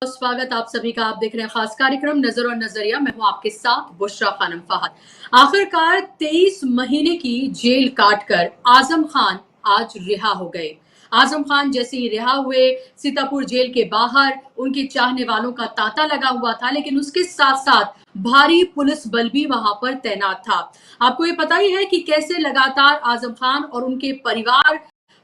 स्वागत आप सभी का। आप देख रहे हैं खास कार्यक्रम नजर और नजरिया। मैं हूं आपके साथ बुशरा खानम फहद। आखिरकार 23 महीने की जेल काटकर आजम खान आज रिहा हो गए। आजम खान जैसे ही रिहा हुए, सीतापुर जेल के बाहर उनके चाहने वालों का तांता लगा हुआ था, लेकिन उसके साथ साथ भारी पुलिस बल भी वहां पर तैनात था। आपको ये पता ही है कि कैसे लगातार आजम खान और उनके परिवार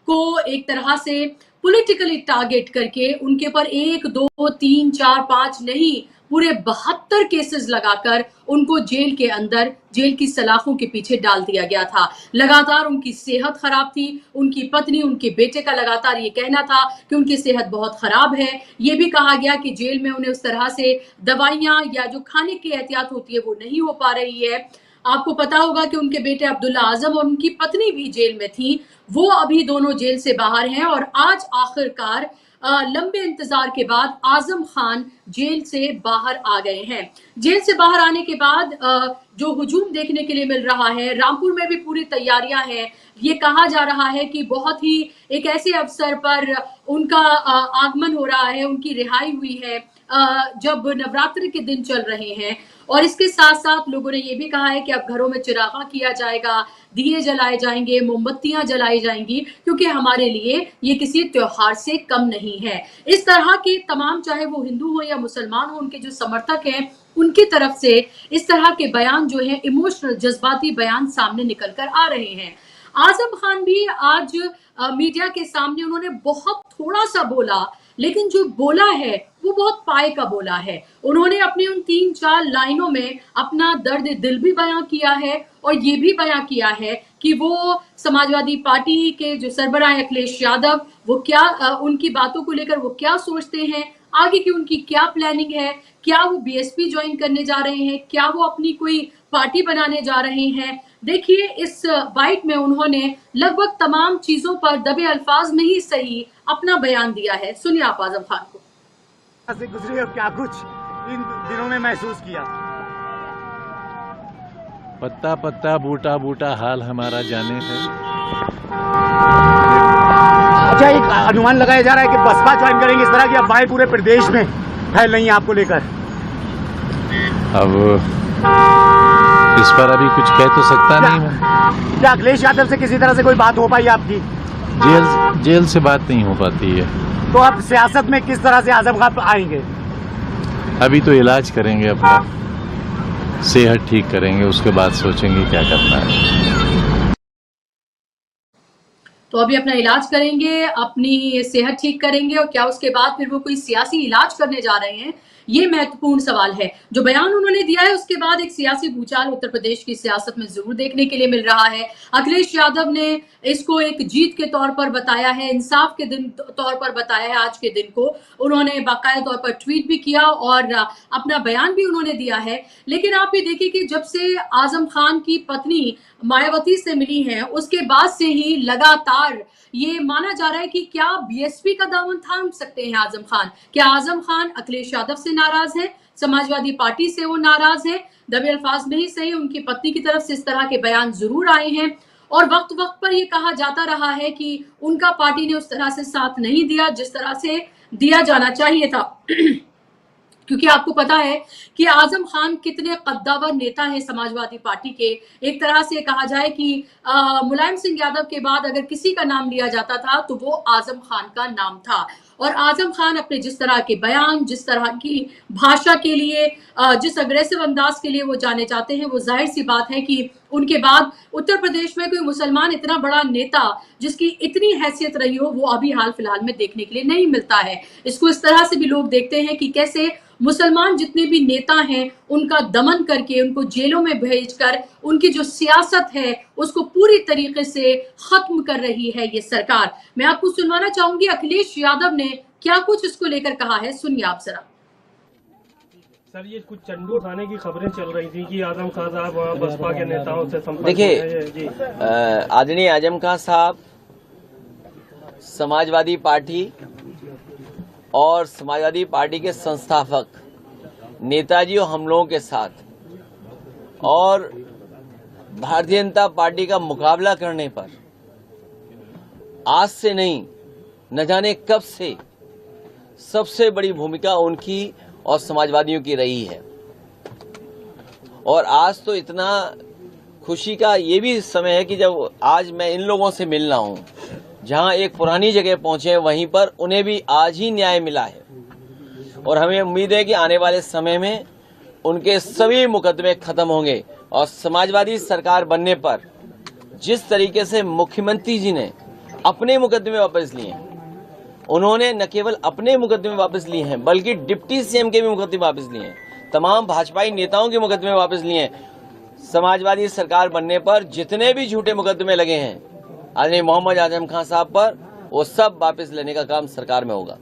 को एक तरह से पॉलिटिकली टारगेट करके उनके पर 1 2 3 4 5 नहीं, पूरे 72 केसेस लगाकर उनको जेल के अंदर, जेल की सलाखों के पीछे डाल दिया गया था। लगातार उनकी सेहत खराब थी। उनकी पत्नी, उनके बेटे का लगातार ये कहना था कि उनकी सेहत बहुत खराब है। ये भी कहा गया कि जेल में उन्हें उस तरह से दवाइयां या जो खाने की एहतियात होती है वो नहीं हो पा रही है। आपको पता होगा कि उनके बेटे अब्दुल्ला आजम और उनकी पत्नी भी जेल में थी। वो अभी दोनों जेल से बाहर हैं और आज आखिरकार लंबे इंतजार के बाद आजम खान जेल से बाहर आ गए हैं। जेल से बाहर आने के बाद जो हुजूम देखने के लिए मिल रहा है, रामपुर में भी पूरी तैयारियां हैं। ये कहा जा रहा है कि बहुत ही एक ऐसे अवसर पर उनका आगमन हो रहा है, उनकी रिहाई हुई है जब नवरात्रि के दिन चल रहे हैं। और इसके साथ साथ लोगों ने ये भी कहा है कि अब घरों में चिरागा किया जाएगा, दिए जलाए जाएंगे, मोमबत्तियां जलाई जाएंगी, क्योंकि हमारे लिए ये किसी त्योहार से कम नहीं है। इस तरह की तमाम, चाहे वो हिंदू हो या मुसलमान हो, उनके जो समर्थक हैं उनकी तरफ से इस तरह के बयान जो है, इमोशनल जज्बाती बयान सामने निकल कर आ रहे हैं। आजम खान भी आज मीडिया के सामने उन्होंने बहुत थोड़ा सा बोला, लेकिन जो बोला है वो बहुत पाए का बोला है। उन्होंने अपनी उन 3-4 लाइनों में अपना दर्द दिल भी बयां किया है और ये भी बयां किया है कि वो समाजवादी पार्टी के जो सरबराह अखिलेश यादव, वो क्या उनकी बातों को लेकर वो क्या सोचते हैं, आगे की उनकी क्या प्लानिंग है, क्या वो बीएसपी ज्वाइन करने जा रहे हैं, क्या वो अपनी कोई पार्टी बनाने जा रहे हैं। देखिए, इस बाइट में उन्होंने लगभग तमाम चीजों पर दबे अल्फाज में ही सही अपना बयान दिया है। सुनिए आप आजम खान को। से गुजरी और क्या कुछ इन दिनों में महसूस किया। पत्ता पत्ता बूटा बूटा हाल हमारा जाने है। अच्छा, एक अनुमान लगाया जा रहा है कि बसपा ज्वाइन करेंगे, इस तरह की अफवाहें पूरे प्रदेश में फैल रही हैं आपको लेकर। अब इस पर अभी कुछ कह तो सकता नहीं मैं। क्या अखिलेश यादव से किसी तरह से कोई बात हो पाई आपकी? जेल से बात नहीं हो पाती है। तो अब सियासत में किस तरह से आजम खान आएंगे? अभी तो इलाज करेंगे, अपना सेहत ठीक करेंगे, उसके बाद सोचेंगे क्या करना है। तो अभी अपना इलाज करेंगे, अपनी सेहत ठीक करेंगे, और क्या उसके बाद फिर वो कोई सियासी इलाज करने जा रहे हैं, ये महत्वपूर्ण सवाल है। जो बयान उन्होंने दिया है उसके बाद एक सियासी भूचाल उत्तर प्रदेश की सियासत में जरूर देखने के लिए मिल रहा है। अखिलेश यादव ने इसको एक जीत के तौर पर बताया है, इंसाफ के दिन तौर पर बताया है। आज के दिन को उन्होंने बाकायदा तौर पर ट्वीट भी किया और अपना बयान भी उन्होंने दिया है। लेकिन आप ये देखिए कि जब से आजम खान की पत्नी मायावती से मिली हैं, उसके बाद से ही लगातार ये माना जा रहा है कि क्या बीएसपी का दामन थाम सकते हैं आजम खान। क्या आजम खान अखिलेश यादव से नाराज है, समाजवादी पार्टी से वो नाराज है? दबे अल्फाज में ही सही, उनकी पत्नी की तरफ से इस तरह के बयान जरूर आए हैं और वक्त वक्त पर यह कहा जाता रहा है कि उनका पार्टी ने उस तरह से साथ नहीं दिया जिस तरह से दिया जाना चाहिए था। क्योंकि आपको पता है कि आजम खान कितने कद्दावर नेता हैं समाजवादी पार्टी के। एक तरह से कहा जाए कि मुलायम सिंह यादव के बाद अगर किसी का नाम लिया जाता था तो वो आजम खान का नाम था। और आजम खान अपने जिस तरह के बयान, जिस तरह की भाषा के लिए, जिस अग्रेसिव अंदाज के लिए वो जाने जाते हैं, वो जाहिर सी बात है कि उनके बाद उत्तर प्रदेश में कोई मुसलमान इतना बड़ा नेता जिसकी इतनी हैसियत रही हो, वो अभी हाल फिलहाल में देखने के लिए नहीं मिलता है। इसको इस तरह से भी लोग देखते हैं कि कैसे मुसलमान जितने भी नेता हैं उनका दमन करके, उनको जेलों में भेजकर उनकी जो सियासत है उसको पूरी तरीके से खत्म कर रही है ये सरकार। मैं आपको सुनवाना चाहूंगी अखिलेश यादव ने क्या कुछ इसको लेकर कहा है, सुनिए आप जरा। सर, ये कुछ चंडू खाने की खबरें चल रही थी कि आजम खान साहब वहाँ बसपा के नेताओं से संपर्क। देखिए, आदरणीय आजम खान साहब समाजवादी पार्टी और समाजवादी पार्टी के संस्थापक नेताजी और हम लोगों के साथ और भारतीय जनता पार्टी का मुकाबला करने पर आज से नहीं, न जाने कब से सबसे बड़ी भूमिका उनकी और समाजवादियों की रही है। और आज तो इतना खुशी का ये भी समय है कि जब आज मैं इन लोगों से मिल रहा हूं, जहां एक पुरानी जगह पहुंचे हैं, वहीं पर उन्हें भी आज ही न्याय मिला है। और हमें उम्मीद है कि आने वाले समय में उनके सभी मुकदमे खत्म होंगे और समाजवादी सरकार बनने पर जिस तरीके से मुख्यमंत्री जी ने अपने मुकदमे वापस लिए हैं, उन्होंने न केवल अपने मुकदमे वापस लिए हैं बल्कि डिप्टी सीएम के भी मुकदमे वापस लिए हैं, तमाम भाजपाई नेताओं के मुकदमे वापस लिए हैं। समाजवादी सरकार बनने पर जितने भी झूठे मुकदमे लगे हैं आदरणीय मोहम्मद आजम खान साहब पर, वो सब वापस लेने का काम सरकार में होगा।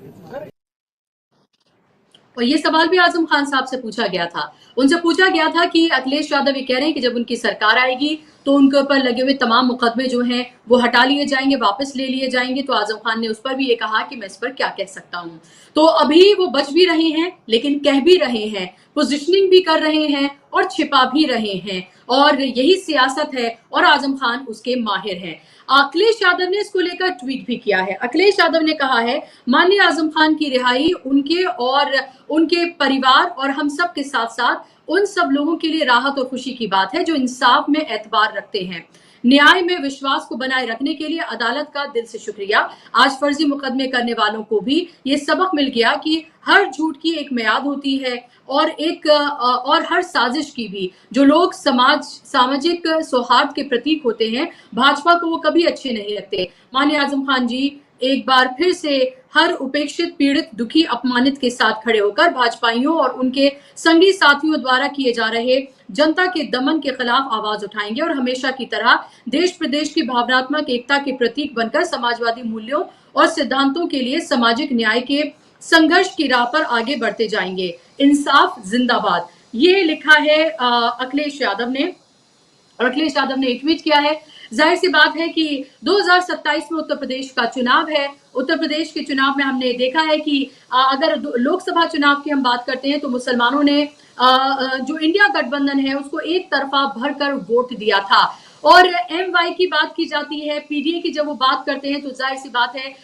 और ये सवाल भी आजम खान साहब से पूछा गया था। उनसे पूछा गया था कि अखिलेश यादव ये कह रहे हैं कि जब उनकी सरकार आएगी तो उनके ऊपर लगे हुए तमाम मुकदमे जो हैं वो हटा लिए जाएंगे, वापस ले लिए जाएंगे। तो आजम खान ने उस पर भी ये कहा कि मैं इस पर क्या कह सकता हूं। तो अभी वो बच भी रहे हैं लेकिन कह भी रहे हैं, पोजिशनिंग भी कर रहे हैं और छिपा भी रहे हैं, और यही सियासत है और आजम खान उसके माहिर हैं। अखिलेश यादव ने इसको लेकर ट्वीट भी किया है। अखिलेश यादव ने कहा है, माननीय आजम खान की रिहाई उनके और उनके परिवार और हम सब के साथ साथ उन सब लोगों के लिए राहत और खुशी की बात है जो इंसाफ में एतबार रखते हैं। न्याय में विश्वास को बनाए रखने के लिए अदालत का दिल से शुक्रिया। आज फर्जी मुकदमे करने वालों को भी ये सबक मिल गया कि हर झूठ की एक मियाद होती है और हर साजिश की भी। जो लोग सामाजिक सौहार्द के प्रतीक होते हैं, भाजपा को वो कभी अच्छे नहीं लगते। माननीय आजम खान जी एक बार फिर से हर उपेक्षित, पीड़ित, दुखी, अपमानित के साथ खड़े होकर भाजपाइयों और उनके संगी साथियों द्वारा किए जा रहे जनता के दमन के खिलाफ आवाज उठाएंगे और हमेशा की तरह देश प्रदेश की भावनात्मक एकता के प्रतीक बनकर समाजवादी मूल्यों और सिद्धांतों के लिए सामाजिक न्याय के संघर्ष की राह पर आगे बढ़ते जाएंगे। इंसाफ जिंदाबाद, ये लिखा है अखिलेश यादव ने। और अखिलेश यादव ने ट्वीट किया है। जाहिर सी बात है कि 2027 में उत्तर प्रदेश का चुनाव है। उत्तर प्रदेश के चुनाव में हमने देखा है कि अगर लोकसभा चुनाव की हम बात करते हैं तो मुसलमानों ने जो इंडिया गठबंधन है उसको एक तरफा भरकर वोट दिया था। और MY की बात की जाती है, PDA की जब वो बात करते हैं तो जाहिर सी बात है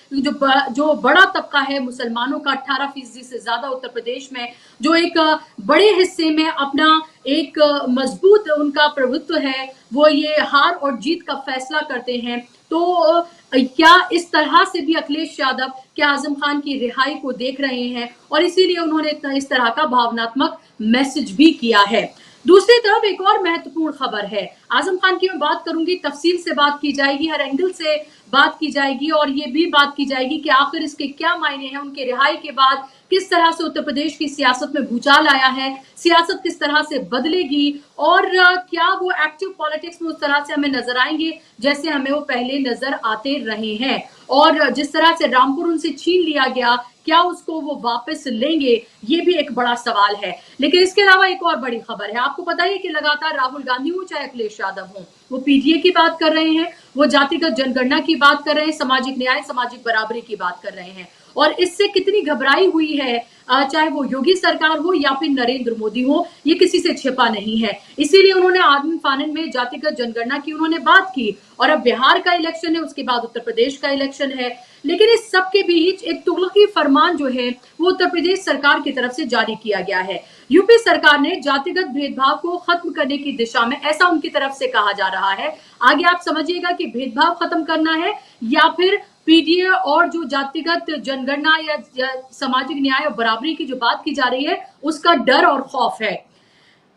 जो बड़ा तबका है मुसलमानों का 18% से ज्यादा उत्तर प्रदेश में, जो एक बड़े हिस्से में अपना एक मजबूत उनका प्रभुत्व है, वो ये हार और जीत का फैसला करते हैं। तो क्या इस तरह से भी अखिलेश यादव क्या आजम खान की रिहाई को देख रहे हैं और इसीलिए उन्होंने इस तरह का भावनात्मक मैसेज भी किया है। दूसरी तरफ एक और महत्वपूर्ण खबर है। आजम खान की मैं बात करूंगी, तफसील से बात की जाएगी, हर एंगल से बात की जाएगी और ये भी बात की जाएगी कि आखिर इसके क्या मायने हैं। उनके रिहाई के बाद किस तरह से उत्तर प्रदेश की सियासत में भूचाल आया है, सियासत किस तरह से बदलेगी और क्या वो एक्टिव पॉलिटिक्स में उस तरह से हमें नजर आएंगे जैसे हमें वो पहले नजर आते रहे हैं। और जिस तरह से रामपुर उनसे छीन लिया गया, क्या उसको वो वापस लेंगे, ये भी एक बड़ा सवाल है। लेकिन इसके अलावा एक और बड़ी खबर है। आपको पता है कि लगातार राहुल गांधी हो चाहे अखिलेश यादव हो, वो PTA की बात कर रहे हैं, वो जातिगत जनगणना की बात कर रहे हैं, सामाजिक न्याय, सामाजिक बराबरी की बात कर रहे हैं। और इससे कितनी घबराई हुई है, चाहे वो योगी सरकार हो या फिर नरेंद्र मोदी हो, ये किसी से छिपा नहीं है। इसीलिए उन्होंने आनन फानन में जातिगत जनगणना की उन्होंने बात की। और अब बिहार का इलेक्शन है, उसके बाद उत्तर प्रदेश का इलेक्शन है। लेकिन इस सब के बीच एक तुगलकी फरमान जो है वो उत्तर प्रदेश सरकार की तरफ से जारी किया गया है। यूपी सरकार ने जातिगत भेदभाव को खत्म करने की दिशा में, ऐसा उनकी तरफ से कहा जा रहा है। आगे आप समझिएगा कि भेदभाव खत्म करना है या फिर PTA और जो जातिगत जनगणना या सामाजिक न्याय और बराबरी की जो बात की जा रही है उसका डर और खौफ है।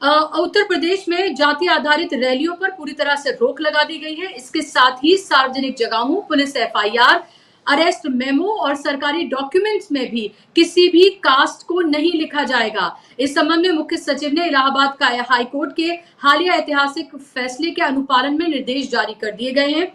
उत्तर प्रदेश में जाति आधारित रैलियों पर पूरी तरह से रोक लगा दी गई है। इसके साथ ही सार्वजनिक जगहों, पुलिस FIR, अरेस्ट मेमो और सरकारी डॉक्यूमेंट्स में भी किसी भी कास्ट को नहीं लिखा जाएगा। इस संबंध में मुख्य सचिव ने इलाहाबाद का हाई कोर्ट के हालिया ऐतिहासिक फैसले के अनुपालन में निर्देश जारी कर दिए गए हैं।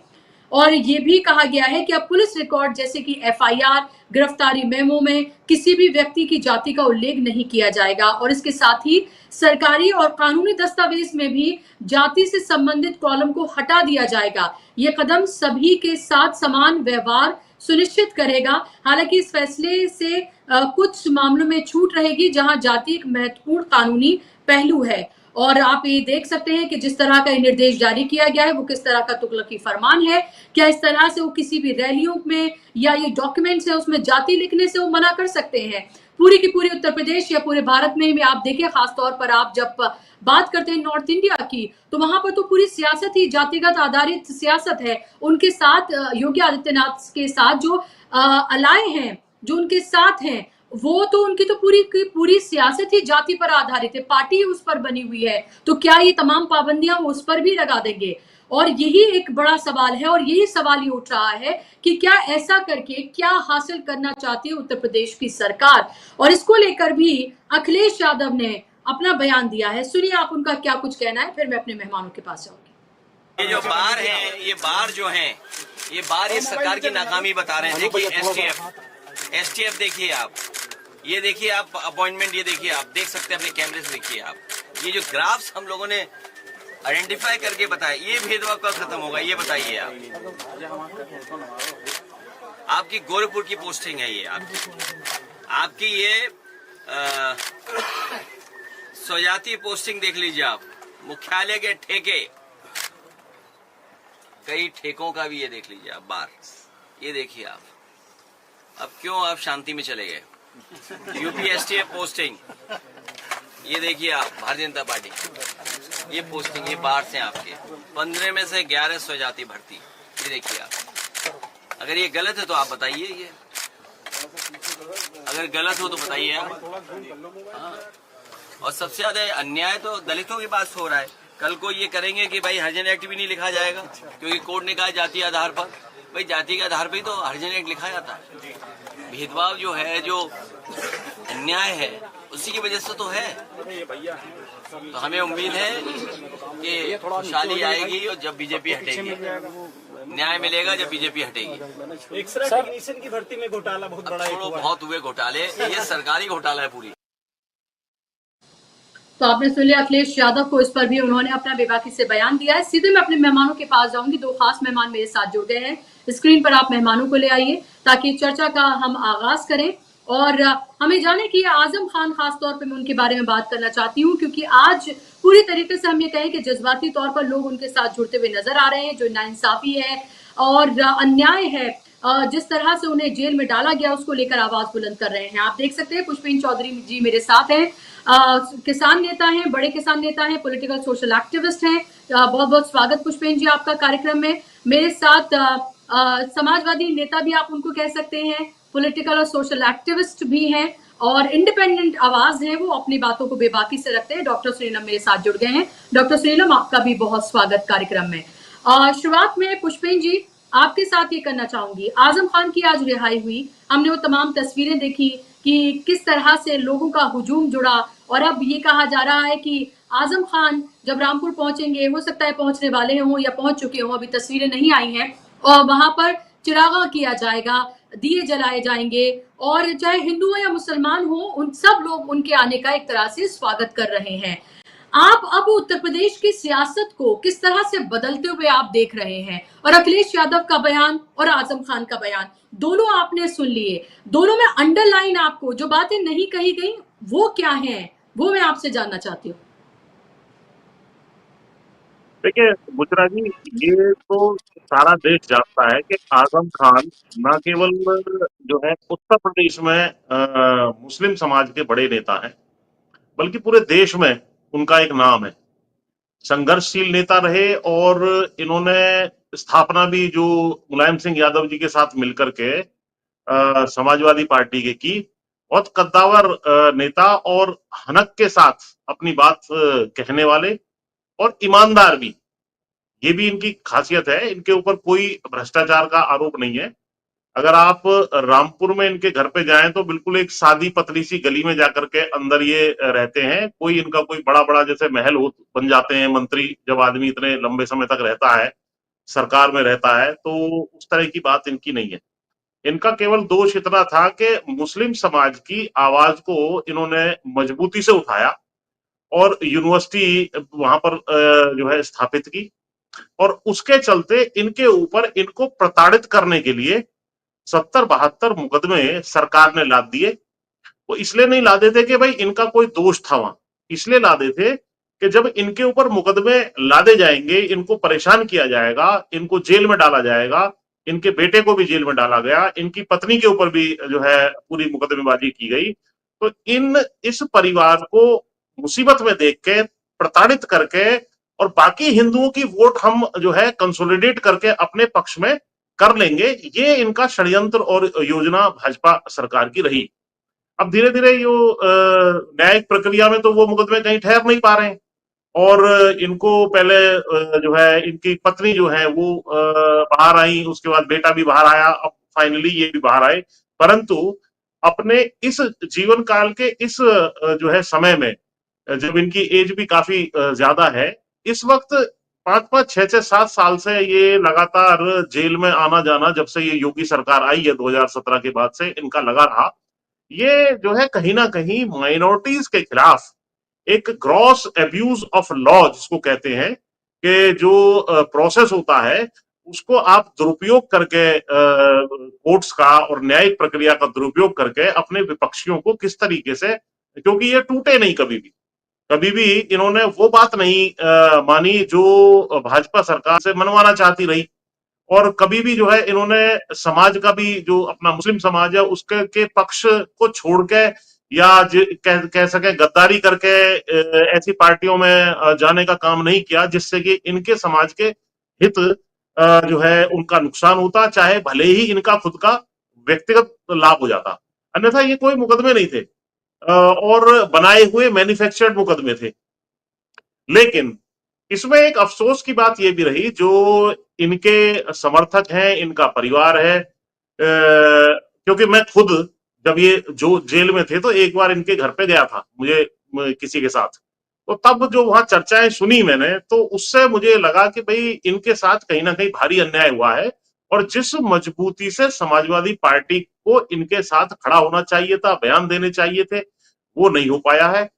और ये भी कहा गया है कि अब पुलिस रिकॉर्ड जैसे कि FIR, गिरफ्तारी मेमो में किसी भी व्यक्ति की जाति का उल्लेख नहीं किया जाएगा। और इसके साथ ही सरकारी और कानूनी दस्तावेज में भी जाति से संबंधित कॉलम को हटा दिया जाएगा। ये कदम सभी के साथ समान व्यवहार सुनिश्चित करेगा। हालांकि इस फैसले से कुछ मामलों में छूट रहेगी जहां जाति एक महत्वपूर्ण कानूनी पहलू है। और आप ये देख सकते हैं कि जिस तरह का निर्देश जारी किया गया है वो किस तरह का तुगलकी फरमान है। क्या इस तरह से वो किसी भी रैलियों में या ये डॉक्यूमेंट्स है उसमें जाति लिखने से वो मना कर सकते हैं? पूरी की पूरी उत्तर प्रदेश या पूरे भारत में भी आप देखिए, खासतौर पर आप जब बात करते हैं नॉर्थ इंडिया की, तो वहां पर तो पूरी सियासत ही जातिगत आधारित सियासत है। उनके साथ योगी आदित्यनाथ के साथ जो अलाय हैं, जो उनके साथ हैं, वो तो उनकी तो पूरी की पूरी सियासत ही जाति पर आधारित है, पार्टी उस पर बनी हुई है। तो क्या ये तमाम पाबंदियां वो उस पर भी लगा देंगे? और यही एक बड़ा सवाल है, और यही सवाल ही उठ रहा है कि क्या ऐसा करके क्या हासिल करना चाहती है उत्तर प्रदेश की सरकार। और इसको लेकर भी अखिलेश यादव ने अपना बयान दिया है। सुनिए आप उनका क्या कुछ कहना है, फिर मैं अपने मेहमानों के पास जाऊंगी। ये जो बार है, ये बार जो है, ये बार ये सरकार की नाकामी बता रहे हैं। देखिए एसटीएफ देखिए आप, ये देखिए आप अपॉइंटमेंट, ये देखिए आप देख सकते हैं अपने कैमरे से, देखिए आप ये जो ग्राफ्स हम लोगों ने आइडेंटिफाई करके बताया, ये भेदभाव कब खत्म होगा ये बताइए आप। आपकी गोरखपुर की पोस्टिंग है ये आपकी ये स्वजाति पोस्टिंग देख लीजिए आप, मुख्यालय के ठेके, कई ठेकों का भी ये देख लीजिए आप बार, ये देखिए आप। अब क्यों आप शांति में चले गए? यूपी एसटीएफ पोस्टिंग, ये देखिए आप भारतीय जनता पार्टी, ये पोस्टिंग, ये बार से आपके 15 में से 11 स्वजाति भर्ती, ये देखिए आप। अगर ये गलत है तो आप बताइए, ये अगर गलत हो तो बताइए आप। हाँ। और सबसे ज्यादा अन्याय तो दलितों के पास हो रहा है। कल को ये करेंगे कि भाई हरिजन एक्ट भी नहीं लिखा जाएगा, क्योंकि कोर्ट ने कहा जाति आधार पर। भाई जाति के आधार पर ही तो हरिजन एक्ट लिखा जाता है। भेदभाव जो है, जो अन्याय है, उसी की वजह से तो है। तो हमें उम्मीद है कि खुशहाली आएगी और जब बीजेपी हटेगी, न्याय मिलेगा जब बीजेपी हटेगी। एक्स्ट्रा टेक्नीशियन की भर्ती में घोटाला बहुत बड़ा बहुत हुए घोटाले, ये सरकारी घोटाला है पूरी। तो आपने सुन लिया अखिलेश यादव को, इस पर भी उन्होंने अपना बेबाकी से बयान दिया है। सीधे मैं अपने मेहमानों के पास जाऊंगी। दो खास मेहमान मेरे साथ जुड़ गए हैं। स्क्रीन पर आप मेहमानों को ले आइए ताकि चर्चा का हम आगाज करें और हमें जाने कि आजम खान, खास तौर पे मैं उनके बारे में बात करना चाहती हूँ, क्योंकि आज पूरी तरीके से हम ये कहें कि जज्बाती तौर पर लोग उनके साथ जुड़ते हुए नजर आ रहे हैं। जो नाइंसाफी है और अन्याय है, जिस तरह से उन्हें जेल में डाला गया, उसको लेकर आवाज बुलंद कर रहे हैं। आप देख सकते हैं पुष्पेंद्र चौधरी जी मेरे साथ हैं, किसान नेता हैं, बड़े किसान नेता हैं, पॉलिटिकल सोशल एक्टिविस्ट हैं। बहुत बहुत स्वागत पुष्पेंद्र जी आपका कार्यक्रम में। मेरे साथ समाजवादी नेता भी आप उनको कह सकते हैं, पॉलिटिकल और सोशल एक्टिविस्ट भी हैं और इंडिपेंडेंट आवाज है, वो अपनी बातों को बेबाकी से रखते हैं। डॉक्टर श्रीनम मेरे साथ जुड़ गए हैं। डॉक्टर श्रीनम, आपका भी बहुत स्वागत कार्यक्रम में। शुरुआत में पुष्पेंद्र जी आपके साथ ये करना चाहूंगी, आजम खान की आज रिहाई हुई, हमने वो तमाम तस्वीरें देखी कि किस तरह से लोगों का हुजूम जुड़ा और अब ये कहा जा रहा है कि आजम खान जब रामपुर पहुंचेंगे, हो सकता है पहुंचने वाले हों या पहुंच चुके हों, अभी तस्वीरें नहीं आई हैं, और वहां पर चिरागा किया जाएगा, दिए जलाए जाएंगे और चाहे हिंदू हो या मुसलमान हो, उन सब लोग उनके आने का एक तरह से स्वागत कर रहे हैं। आप अब उत्तर प्रदेश की सियासत को किस तरह से बदलते हुए आप देख रहे हैं? और अखिलेश यादव का बयान और आजम खान का बयान दोनों आपने सुन लिए, दोनों में अंडरलाइन आपको जो बातें नहीं कही गई वो क्या हैं, वो मैं आपसे जानना चाहती हूँ। देखिए बुचरा जी, ये तो सारा देश जानता है कि आजम खान न केवल जो है उत्तर प्रदेश में मुस्लिम समाज के बड़े नेता हैं, बल्कि पूरे देश में उनका एक नाम है। संघर्षशील नेता रहे और इन्होंने स्थापना भी जो मुलायम सिंह यादव जी के साथ मिलकर के समाजवादी पार्टी के की। बहुत कद्दावर नेता और हनक के साथ अपनी बात कहने वाले और ईमानदार भी, ये भी इनकी खासियत है। इनके ऊपर कोई भ्रष्टाचार का आरोप नहीं है। अगर आप रामपुर में इनके घर पे जाएं तो बिल्कुल एक सादी पतली सी गली में जाकर के अंदर ये रहते हैं। कोई इनका कोई बड़ा बड़ा जैसे महल हो बन जाते हैं मंत्री, जब आदमी इतने लंबे समय तक रहता है, सरकार में रहता है, तो उस तरह की बात इनकी नहीं है। इनका केवल दोष इतना था कि मुस्लिम समाज की आवाज को इन्होंने मजबूती से उठाया और यूनिवर्सिटी वहां पर जो है स्थापित की, और उसके चलते इनके ऊपर इनको प्रताड़ित करने के लिए 70-72 मुकदमे सरकार ने लाद दिए। वो इसलिए नहीं लादे थे कि भाई इनका कोई दोष था वहां, इसलिए लादे थे कि जब इनके ऊपर मुकदमे लादे जाएंगे, इनको परेशान किया जाएगा, इनको जेल में डाला जाएगा, इनके बेटे को भी जेल में डाला गया, इनकी पत्नी के ऊपर भी जो है पूरी मुकदमेबाजी की गई, तो इस परिवार को मुसीबत में देख के, प्रताड़ित करके, और बाकी हिंदुओं की वोट हम जो है कंसोलिडेट करके अपने पक्ष में कर लेंगे, ये इनका षड्यंत्र और योजना भाजपा सरकार की रही। अब धीरे धीरे न्यायिक प्रक्रिया में तो वो मुकदमे कहीं ठहर नहीं पा रहे हैं, और इनको पहले जो है इनकी पत्नी जो है वो बाहर आई, उसके बाद बेटा भी बाहर आया, अब फाइनली ये भी बाहर आए, परंतु अपने इस जीवन काल के इस जो है समय में, जब इनकी एज भी काफी ज्यादा है, इस वक्त 5-5, 6-6, 7 साल से ये लगातार जेल में आना जाना, जब से ये योगी सरकार आई है 2017 के बाद से इनका लगा रहा, ये जो है कहीं ना कहीं माइनॉरिटीज के खिलाफ एक ग्रॉस एब्यूज ऑफ लॉ जिसको कहते हैं, कि जो प्रोसेस होता है उसको आप दुरुपयोग करके, कोर्ट्स का और न्यायिक प्रक्रिया का दुरुपयोग करके अपने विपक्षियों को किस तरीके से, क्योंकि ये टूटे नहीं कभी भी इन्होंने वो बात नहीं मानी जो भाजपा सरकार से मनवाना चाहती रही, और कभी भी जो है इन्होंने समाज का भी, जो अपना मुस्लिम समाज है उसके के पक्ष को छोड़ के, या कह सके गद्दारी करके ऐसी पार्टियों में जाने का काम नहीं किया जिससे कि इनके समाज के हित जो है उनका नुकसान होता, चाहे भले ही इनका खुद का व्यक्तिगत लाभ हो जाता, अन्यथा ये कोई मुकदमे नहीं थे और बनाए हुए मैन्युफैक्चर्ड मुकदमे थे। लेकिन इसमें एक अफसोस की बात यह भी रही, जो इनके समर्थक हैं, इनका परिवार है, क्योंकि मैं खुद जब ये जो जेल में थे तो एक बार इनके घर पे गया था मुझे किसी के साथ, तो तब जो वहां चर्चाएं सुनी मैंने, तो उससे मुझे लगा कि भाई इनके साथ कहीं ना कहीं भारी अन्याय हुआ है, और जिस मजबूती से समाजवादी पार्टी को इनके साथ खड़ा होना चाहिए था, बयान देने चाहिए थे, वो नहीं हो पाया है।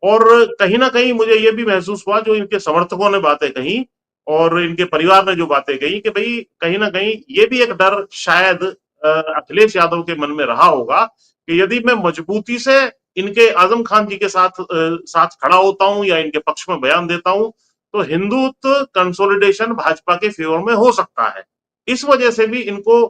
और कहीं ना कहीं मुझे ये भी महसूस हुआ, जो इनके समर्थकों ने बातें कही और इनके परिवार ने जो बातें कही, कि भाई कहीं ना कहीं ये भी एक डर शायद अखिलेश यादव के मन में रहा होगा कि यदि मैं मजबूती से इनके आजम खान जी के साथ खड़ा होता हूं या इनके पक्ष में बयान देता हूं, तो हिंदुत्व कंसोलिडेशन भाजपा के फेवर में हो सकता है। इस वजह से भी इनको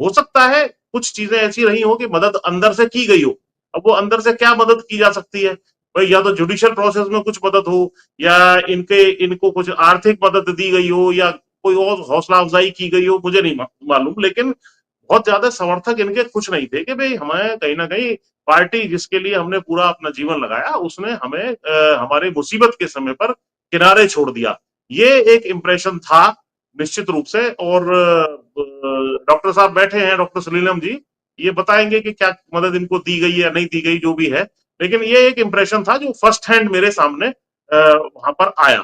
हो सकता है कुछ चीजें ऐसी रही हो कि मदद अंदर से की गई हो। अब वो अंदर से क्या मदद की जा सकती है भाई, या तो जुडिशियल प्रोसेस में कुछ मदद हो, या इनको कुछ आर्थिक मदद दी गई हो, या कोई और हौसला अफजाई की गई हो, मुझे नहीं मालूम। लेकिन बहुत ज्यादा समर्थक इनके खुश नहीं थे कि भाई हमें कहीं ना कहीं पार्टी जिसके लिए हमने पूरा अपना जीवन लगाया, उसने हमें हमारे मुसीबत के समय पर किनारे छोड़ दिया। ये एक इम्प्रेशन था निश्चित रूप से। और डॉक्टर साहब बैठे हैं, डॉक्टर सलीलम जी, ये बताएंगे कि क्या मदद इनको दी गई या नहीं दी गई, जो भी है, लेकिन ये एक इम्प्रेशन था जो फर्स्ट हैंड मेरे सामने वहां पर आया।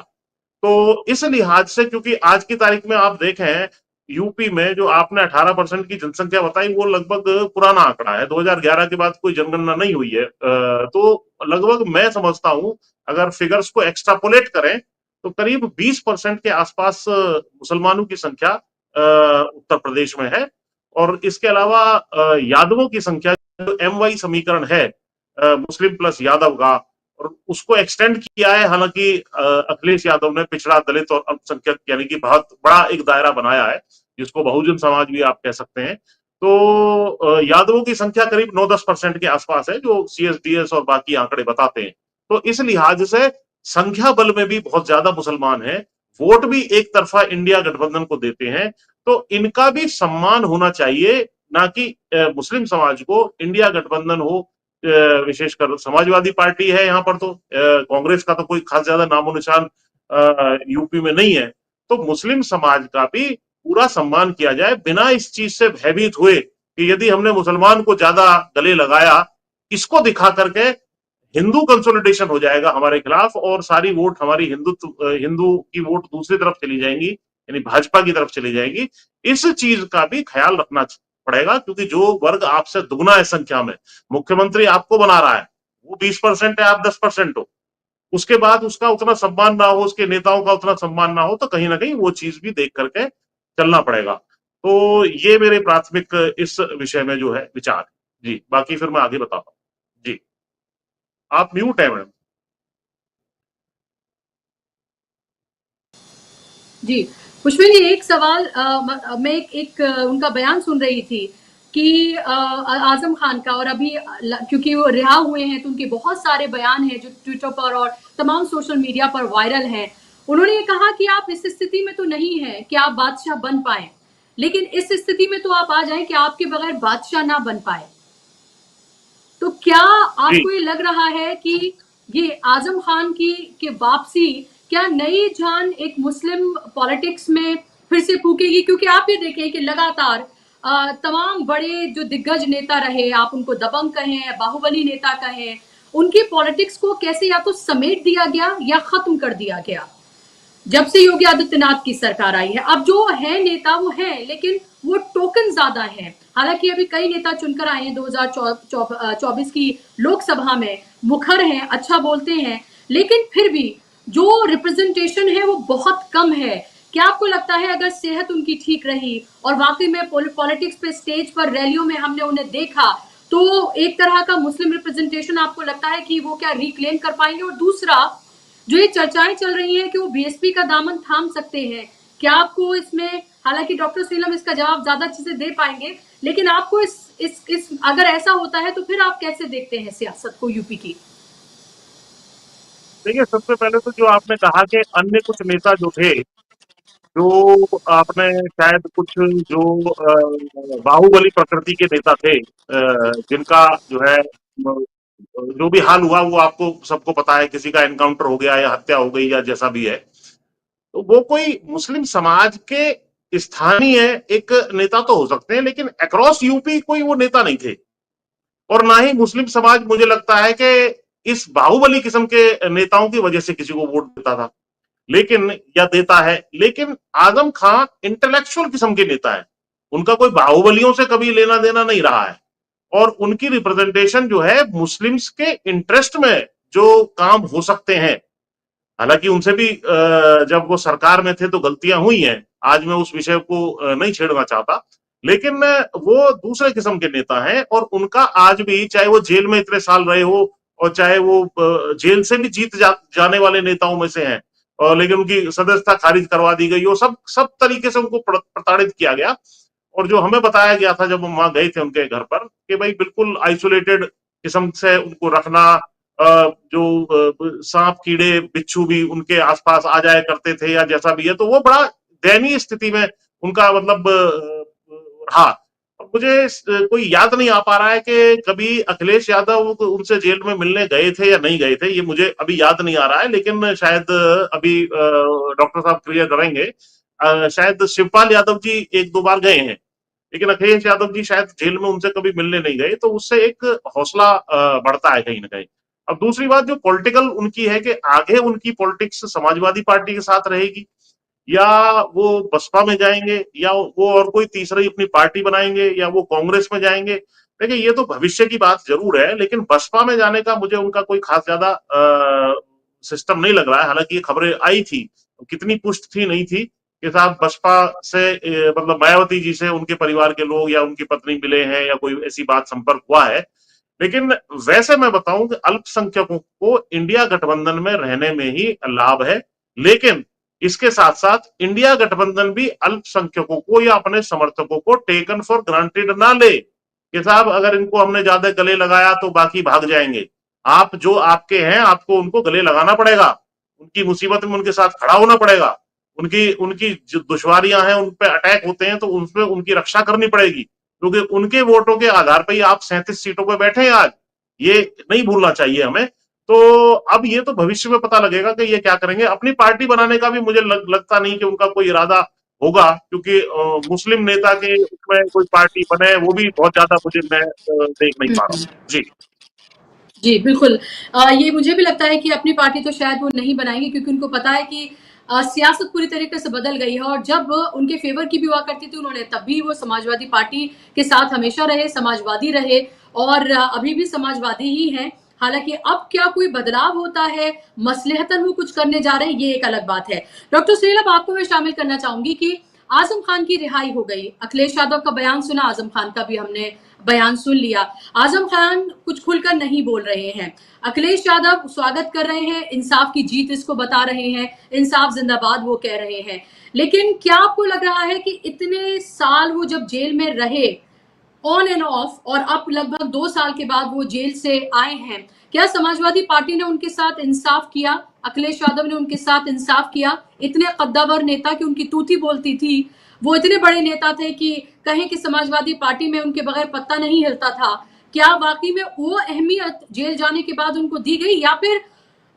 तो इस लिहाज से, क्योंकि आज की तारीख में आप देखें यूपी में जो आपने 18% की जनसंख्या बताई, वो लगभग पुराना आंकड़ा है, 2011 के बाद कोई जनगणना नहीं हुई है। तो लगभग मैं समझता हूं अगर फिगर्स को एक्सट्रापोलेट करें तो करीब 20% के आसपास मुसलमानों की संख्या उत्तर प्रदेश में है। और इसके अलावा यादवों की संख्या, जो MY समीकरण है मुस्लिम प्लस यादव का, और उसको एक्सटेंड किया है, हालांकि अखिलेश यादव ने पिछड़ा, दलित और अल्पसंख्यक, यानी कि बहुत बड़ा एक दायरा बनाया है जिसको बहुजन समाज भी आप कह सकते हैं। तो यादवों की संख्या करीब 9-10% के आसपास है, जो CSDS और बाकी आंकड़े बताते हैं। तो इस लिहाज से संख्या बल में भी बहुत ज्यादा मुसलमान है, वोट भी एक तरफा इंडिया गठबंधन को देते हैं, तो इनका भी सम्मान होना चाहिए, ना कि मुस्लिम समाज को इंडिया गठबंधन हो, विशेषकर समाजवादी पार्टी है यहाँ पर, तो कांग्रेस का तो कोई खास ज्यादा नामो निशान यूपी में नहीं है। तो मुस्लिम समाज का भी पूरा सम्मान किया जाए, बिना इस चीज से भयभीत हुए कि यदि हमने मुसलमान को ज्यादा गले लगाया, इसको दिखा करके हिंदू कंसोलिडेशन हो जाएगा हमारे खिलाफ, और सारी वोट हमारी हिंदू की वोट दूसरी तरफ चली जाएंगी, यानी भाजपा की तरफ चली जाएगी। इस चीज का भी ख्याल रखना पड़ेगा, क्योंकि जो वर्ग आपसे दुगना है संख्या में, मुख्यमंत्री आपको बना रहा है, वो 20% है, आप 10% हो, उसके बाद उसका उतना सम्मान ना हो, उसके नेताओं का उतना सम्मान ना हो, तो कहीं ना कहीं वो चीज भी देख करके चलना पड़ेगा। तो ये मेरे प्राथमिक इस विषय में जो है विचार जी। बाकी फिर मैं आगे बताता हूँ जी। आप म्यूट है मैडम। जी, पुष्पिन जी, एक सवाल मैं एक उनका बयान सुन रही थी कि आजम खान का, और अभी क्योंकि वो रिहा हुए हैं तो उनके बहुत सारे बयान हैं जो ट्विटर पर और तमाम सोशल मीडिया पर वायरल हैं। उन्होंने ये कहा कि आप इस स्थिति में तो नहीं हैं कि आप बादशाह बन पाए, लेकिन इस स्थिति में तो आप आ जाएं कि आपके बगैर बादशाह ना बन पाए। तो क्या जी आपको ये लग रहा है कि ये आजम खान की वापसी क्या नई जान एक मुस्लिम पॉलिटिक्स में फिर से फूकेगी? क्योंकि आप ये देखें कि लगातार तमाम बड़े जो दिग्गज नेता रहे, आप उनको दबंग कहें, बाहुबली नेता कहें, उनकी पॉलिटिक्स को कैसे या तो समेट दिया गया या खत्म कर दिया गया जब से योगी आदित्यनाथ की सरकार आई है। अब जो है नेता वो है, लेकिन वो टोकन ज्यादा है। हालांकि अभी कई नेता चुनकर आए हैं 2024 की लोकसभा में, मुखर हैं, अच्छा बोलते हैं, लेकिन फिर भी जो रिप्रेजेंटेशन है वो बहुत कम है। क्या आपको लगता है अगर सेहत उनकी ठीक रही और वाकई में पॉलिटिक्स पे, स्टेज पर, रैलियों में हमने उन्हें देखा, तो एक तरह का मुस्लिम रिप्रेजेंटेशन आपको लगता है कि वो क्या रिक्लेम कर पाएंगे? और दूसरा, जो ये चर्चाएं चल रही हैं कि वो बीएसपी का दामन थाम सकते हैं, क्या आपको इसमें, हालांकि डॉक्टर सीलम इसका जवाब ज्यादा अच्छे से दे पाएंगे, लेकिन आपको इस अगर ऐसा होता है तो फिर आप कैसे देखते हैं सियासत को यूपी की? देखिए, सबसे पहले तो जो आपने कहा कि अन्य कुछ नेता जो थे, जो आपने शायद कुछ जो बाहुबली प्रकृति के नेता थे, जिनका जो है जो भी हाल हुआ वो आपको सबको पता है, किसी का एनकाउंटर हो गया या हत्या हो गई या जैसा भी है, तो वो कोई मुस्लिम समाज के स्थानीय एक नेता तो हो सकते हैं, लेकिन अक्रॉस यूपी कोई वो नेता नहीं थे। और ना ही मुस्लिम समाज, मुझे लगता है कि इस बाहुबली किस्म के नेताओं की वजह से किसी को वोट देता था, लेकिन या देता है। लेकिन आजम खां इंटेलेक्चुअल किस्म के नेता है, उनका कोई बाहुबलियों से कभी लेना देना नहीं रहा है, और उनकी रिप्रेजेंटेशन जो है मुस्लिम्स के इंटरेस्ट में जो काम हो सकते हैं, हालांकि उनसे भी जब वो सरकार में थे तो गलतियां हुई हैं, आज मैं उस विषय को नहीं छेड़ना चाहता, लेकिन वो दूसरे किस्म के नेता हैं, और उनका आज भी, चाहे वो जेल में इतने साल रहे हो और चाहे वो जेल से भी जीत जाने वाले नेताओं में से हैं, और लेकिन उनकी सदस्यता खारिज करवा दी गई, वो सब तरीके से उनको प्रताड़ित किया गया। और जो हमें बताया गया था जब हम वहां गए थे उनके घर पर, कि भाई बिल्कुल आइसोलेटेड किस्म से उनको रखना, जो सांप कीड़े बिच्छू भी उनके आसपास आ जाया करते थे या जैसा भी है, तो वो बड़ा दयनीय स्थिति में उनका मतलब रहा। अब मुझे कोई याद नहीं आ पा रहा है कि कभी अखिलेश यादव उनसे जेल में मिलने गए थे या नहीं गए थे, ये मुझे अभी याद नहीं आ रहा है, लेकिन शायद अभी डॉक्टर साहब क्लियर करेंगे। शायद शिवपाल यादव जी एक दो बार गए हैं, लेकिन अखिलेश यादव जी शायद जेल में उनसे कभी मिलने नहीं गए, तो उससे एक हौसला बढ़ता है कहीं ना कहीं। अब दूसरी बात जो पॉलिटिकल उनकी है कि आगे उनकी पॉलिटिक्स समाजवादी पार्टी के साथ रहेगी, या वो बसपा में जाएंगे, या वो और कोई तीसरी अपनी पार्टी बनाएंगे, या वो कांग्रेस में जाएंगे। देखिए, ये तो भविष्य की बात जरूर है, लेकिन बसपा में जाने का मुझे उनका कोई खास ज्यादा सिस्टम नहीं लग रहा है। हालांकि ये खबरें आई थी, कितनी पुष्ट थी नहीं थी, कि साहब बसपा से मतलब मायावती जी से उनके परिवार के लोग या उनकी पत्नी मिले हैं, या कोई ऐसी बात संपर्क हुआ है। लेकिन वैसे मैं बताऊं कि अल्पसंख्यकों को इंडिया गठबंधन में रहने में ही लाभ है, लेकिन इसके साथ साथ इंडिया गठबंधन भी अल्पसंख्यकों को या अपने समर्थकों को टेकन फॉर ग्रांटेड ना ले, कि साहब अगर इनको हमने ज्यादा गले लगाया तो बाकी भाग जाएंगे। आप जो आपके हैं, आपको उनको गले लगाना पड़ेगा, उनकी मुसीबत में उनके साथ खड़ा होना पड़ेगा, उनकी उनकी जो दुश्वारियां हैं, उन पे अटैक होते हैं तो उनपे उनकी रक्षा करनी पड़ेगी, क्योंकि उनके वोटों के आधार पर ही आप 37 सीटों पे बैठे हैं आज, ये नहीं भूलना चाहिए हमें। तो अब ये तो भविष्य में पता लगेगा कि ये क्या करेंगे। अपनी पार्टी बनाने का भी मुझे लगता नहीं कि उनका कोई इरादा होगा, क्योंकि मुस्लिम नेता के उसमें कोई पार्टी बने, वो भी बहुत ज्यादा मुझे मैं देख नहीं पा रहा हूँ। जी जी, बिल्कुल। ये मुझे भी लगता है कि अपनी पार्टी तो शायद वो नहीं बनाएंगे, क्योंकि उनको पता है कि सियासत पूरी तरीके से बदल गई है, और जब उनके फेवर की भी हुआ करती थी उन्होंने, तब भी वो समाजवादी पार्टी के साथ हमेशा रहे, समाजवादी रहे, और अभी भी समाजवादी ही हैं। हालांकि अब क्या कोई बदलाव होता है, मसलहतन वो कुछ करने जा रहे हैं, ये एक अलग बात है। डॉक्टर सुहेल, आपको मैं शामिल करना चाहूंगी कि आजम खान की रिहाई हो गई, अखिलेश यादव का बयान सुना, आजम खान का भी हमने बयान सुन लिया। आजम खान कुछ खुलकर नहीं बोल रहे हैं। अखिलेश यादव स्वागत कर रहे हैं, इंसाफ की जीत इसको बता रहे हैं, इंसाफ जिंदाबाद वो कह रहे हैं। लेकिन क्या आपको लग रहा है कि इतने साल वो जब जेल में रहे ऑन एंड ऑफ, और अब लगभग 2 साल के बाद वो जेल से आए हैं, क्या समाजवादी पार्टी ने उनके साथ इंसाफ किया? अखिलेश यादव ने उनके साथ इंसाफ किया? इतने कद्दावर नेता की उनकी तूती बोलती थी, वो इतने बड़े नेता थे कि कहें कि समाजवादी पार्टी में उनके बगैर पत्ता नहीं हिलता था। क्या वाकई में वो अहमियत जेल जाने के बाद उनको दी गई, या फिर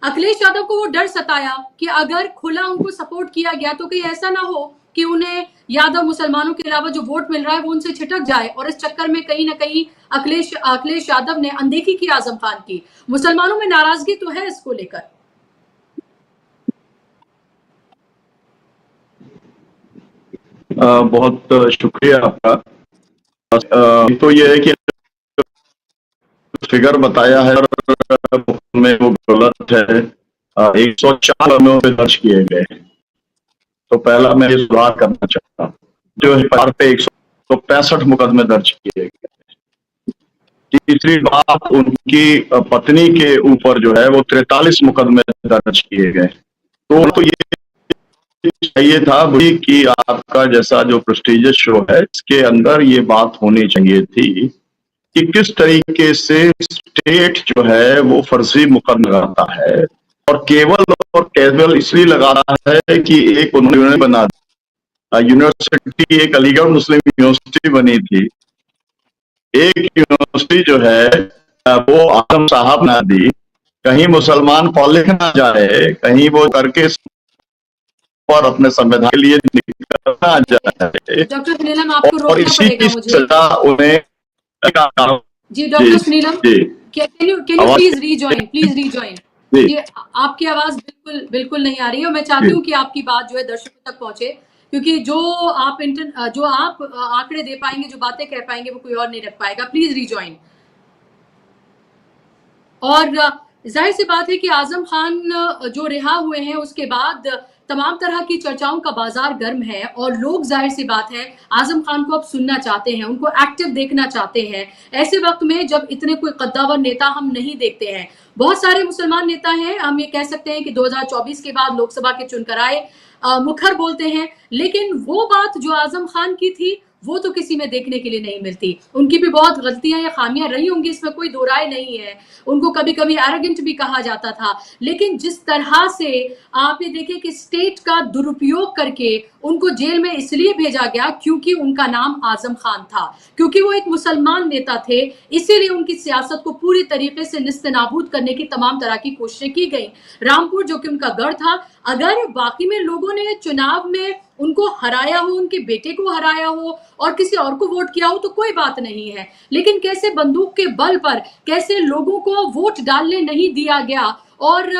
अखिलेश यादव को वो डर सताया कि अगर खुला उनको सपोर्ट किया गया तो कहीं ऐसा ना हो कि उन्हें यादव मुसलमानों के अलावा जो वोट मिल रहा है वो उनसे छिटक जाए, और इस चक्कर में कहीं ना कहीं अखिलेश यादव ने अनदेखी की आजम खान की। मुसलमानों में नाराजगी तो है इसको लेकर। बहुत शुक्रिया आपका। तो ये है कि फिगर बताया है में वो गलत है। 104 मुकदमे पे दर्ज किए गए हैं। तो पहला मैं ये सुधार करना चाहता हूँ, जो है पे 165 मुकदमे दर्ज किए गए। तीसरी बात, उनकी पत्नी के ऊपर जो है वो 43 मुकदमे दर्ज किए गए। तो ये चाहिए था कि आपका जैसा जो प्रेस्टिजियस शो है इसके अंदर ये बात होनी चाहिए थी कि किस तरीके से स्टेट जो है वो फर्जी मुकदमा लगाता है, और केवल इसलिए लगा रहा है कि एक उन्होंने बना यूनिवर्सिटी, एक अलीगढ़ मुस्लिम यूनिवर्सिटी बनी थी, एक यूनिवर्सिटी जो है वो आजम साहब ना दी, कहीं मुसलमान पॉलिटिक ना जाए, कहीं वो करके और अपने संविधान के लिए निकलना जाए, डॉक्टर सुनीलम आपको और रोकना इसी पड़ेगा की मुझे। सजा उन्हें। जी डॉक्टर सुनीलम, जी कैन यू प्लीज रीजॉइन। जी आपकी आवाज बिल्कुल नहीं आ रही है, और मैं चाहती हूँ कि आपकी बात जो है दर्शकों तक पहुंचे, क्योंकि जो आप आंकड़े दे पाएंगे, जो बातें कह पाएंगे, वो कोई और नहीं रख पाएगा। Please rejoin. और जाहिर सी बात है कि आजम खान जो रिहा हुए हैं उसके बाद तमाम तरह की चर्चाओं का बाजार गर्म है, और लोग जाहिर सी बात है आजम खान को अब सुनना चाहते हैं, उनको एक्टिव देखना चाहते हैं। ऐसे वक्त में जब इतने कोई कद्दावर नेता हम नहीं देखते हैं, बहुत सारे मुसलमान नेता हैं, हम ये कह सकते हैं कि 2024 के बाद लोकसभा के चुनकर आए, मुखर बोलते हैं, लेकिन वो बात जो आजम खान की थी वो तो किसी में देखने के लिए नहीं मिलती। उनकी भी बहुत गलतियां या खामियां रही होंगी, इसमें कोई दो राय नहीं है। उनको कभी कभी एरोगेंट भी कहा जाता था, लेकिन जिस तरह से आप ये देखिए कि स्टेट का दुरुपयोग करके उनको जेल में इसलिए भेजा गया क्योंकि उनका नाम आजम खान था, क्योंकि वो एक मुसलमान नेता थे, इसीलिए उनकी सियासत को पूरी तरीके से निस्तेनाबूद करने की तमाम तरह की कोशिशें की गई। रामपुर जो कि उनका गढ़ था, अगर बाकी में लोगों ने चुनाव में उनको हराया हो, उनके बेटे को हराया हो और किसी और को वोट किया हो तो कोई बात नहीं है, लेकिन कैसे बंदूक के बल पर कैसे लोगों को वोट डालने नहीं दिया गया, और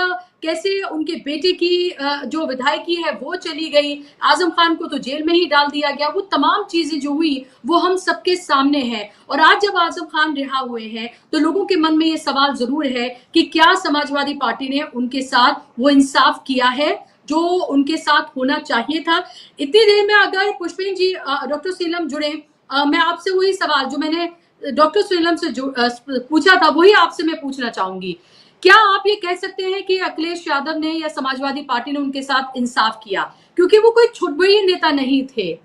कैसे उनके बेटे की जो विधायकी है वो चली गई, आजम खान को तो जेल में ही डाल दिया गया, वो तमाम चीजें जो हुई वो हम सबके सामने है। और आज जब आजम खान रिहा हुए हैं तो लोगों के मन में ये सवाल जरूर है कि क्या समाजवादी पार्टी ने उनके साथ वो इंसाफ किया है जो उनके साथ होना चाहिए था। इतनी देर में अगर पुष्पेन जी डॉक्टर सुनीलम जुड़े, मैं आपसे वही सवाल जो मैंने डॉक्टर सुनीलम से पूछा था वही आपसे मैं पूछना चाहूंगी। क्या आप ये कह सकते हैं कि अखिलेश यादव ने या समाजवादी पार्टी ने उनके साथ इंसाफ किया, क्योंकि वो कोई छुटभुई नेता नहीं थे,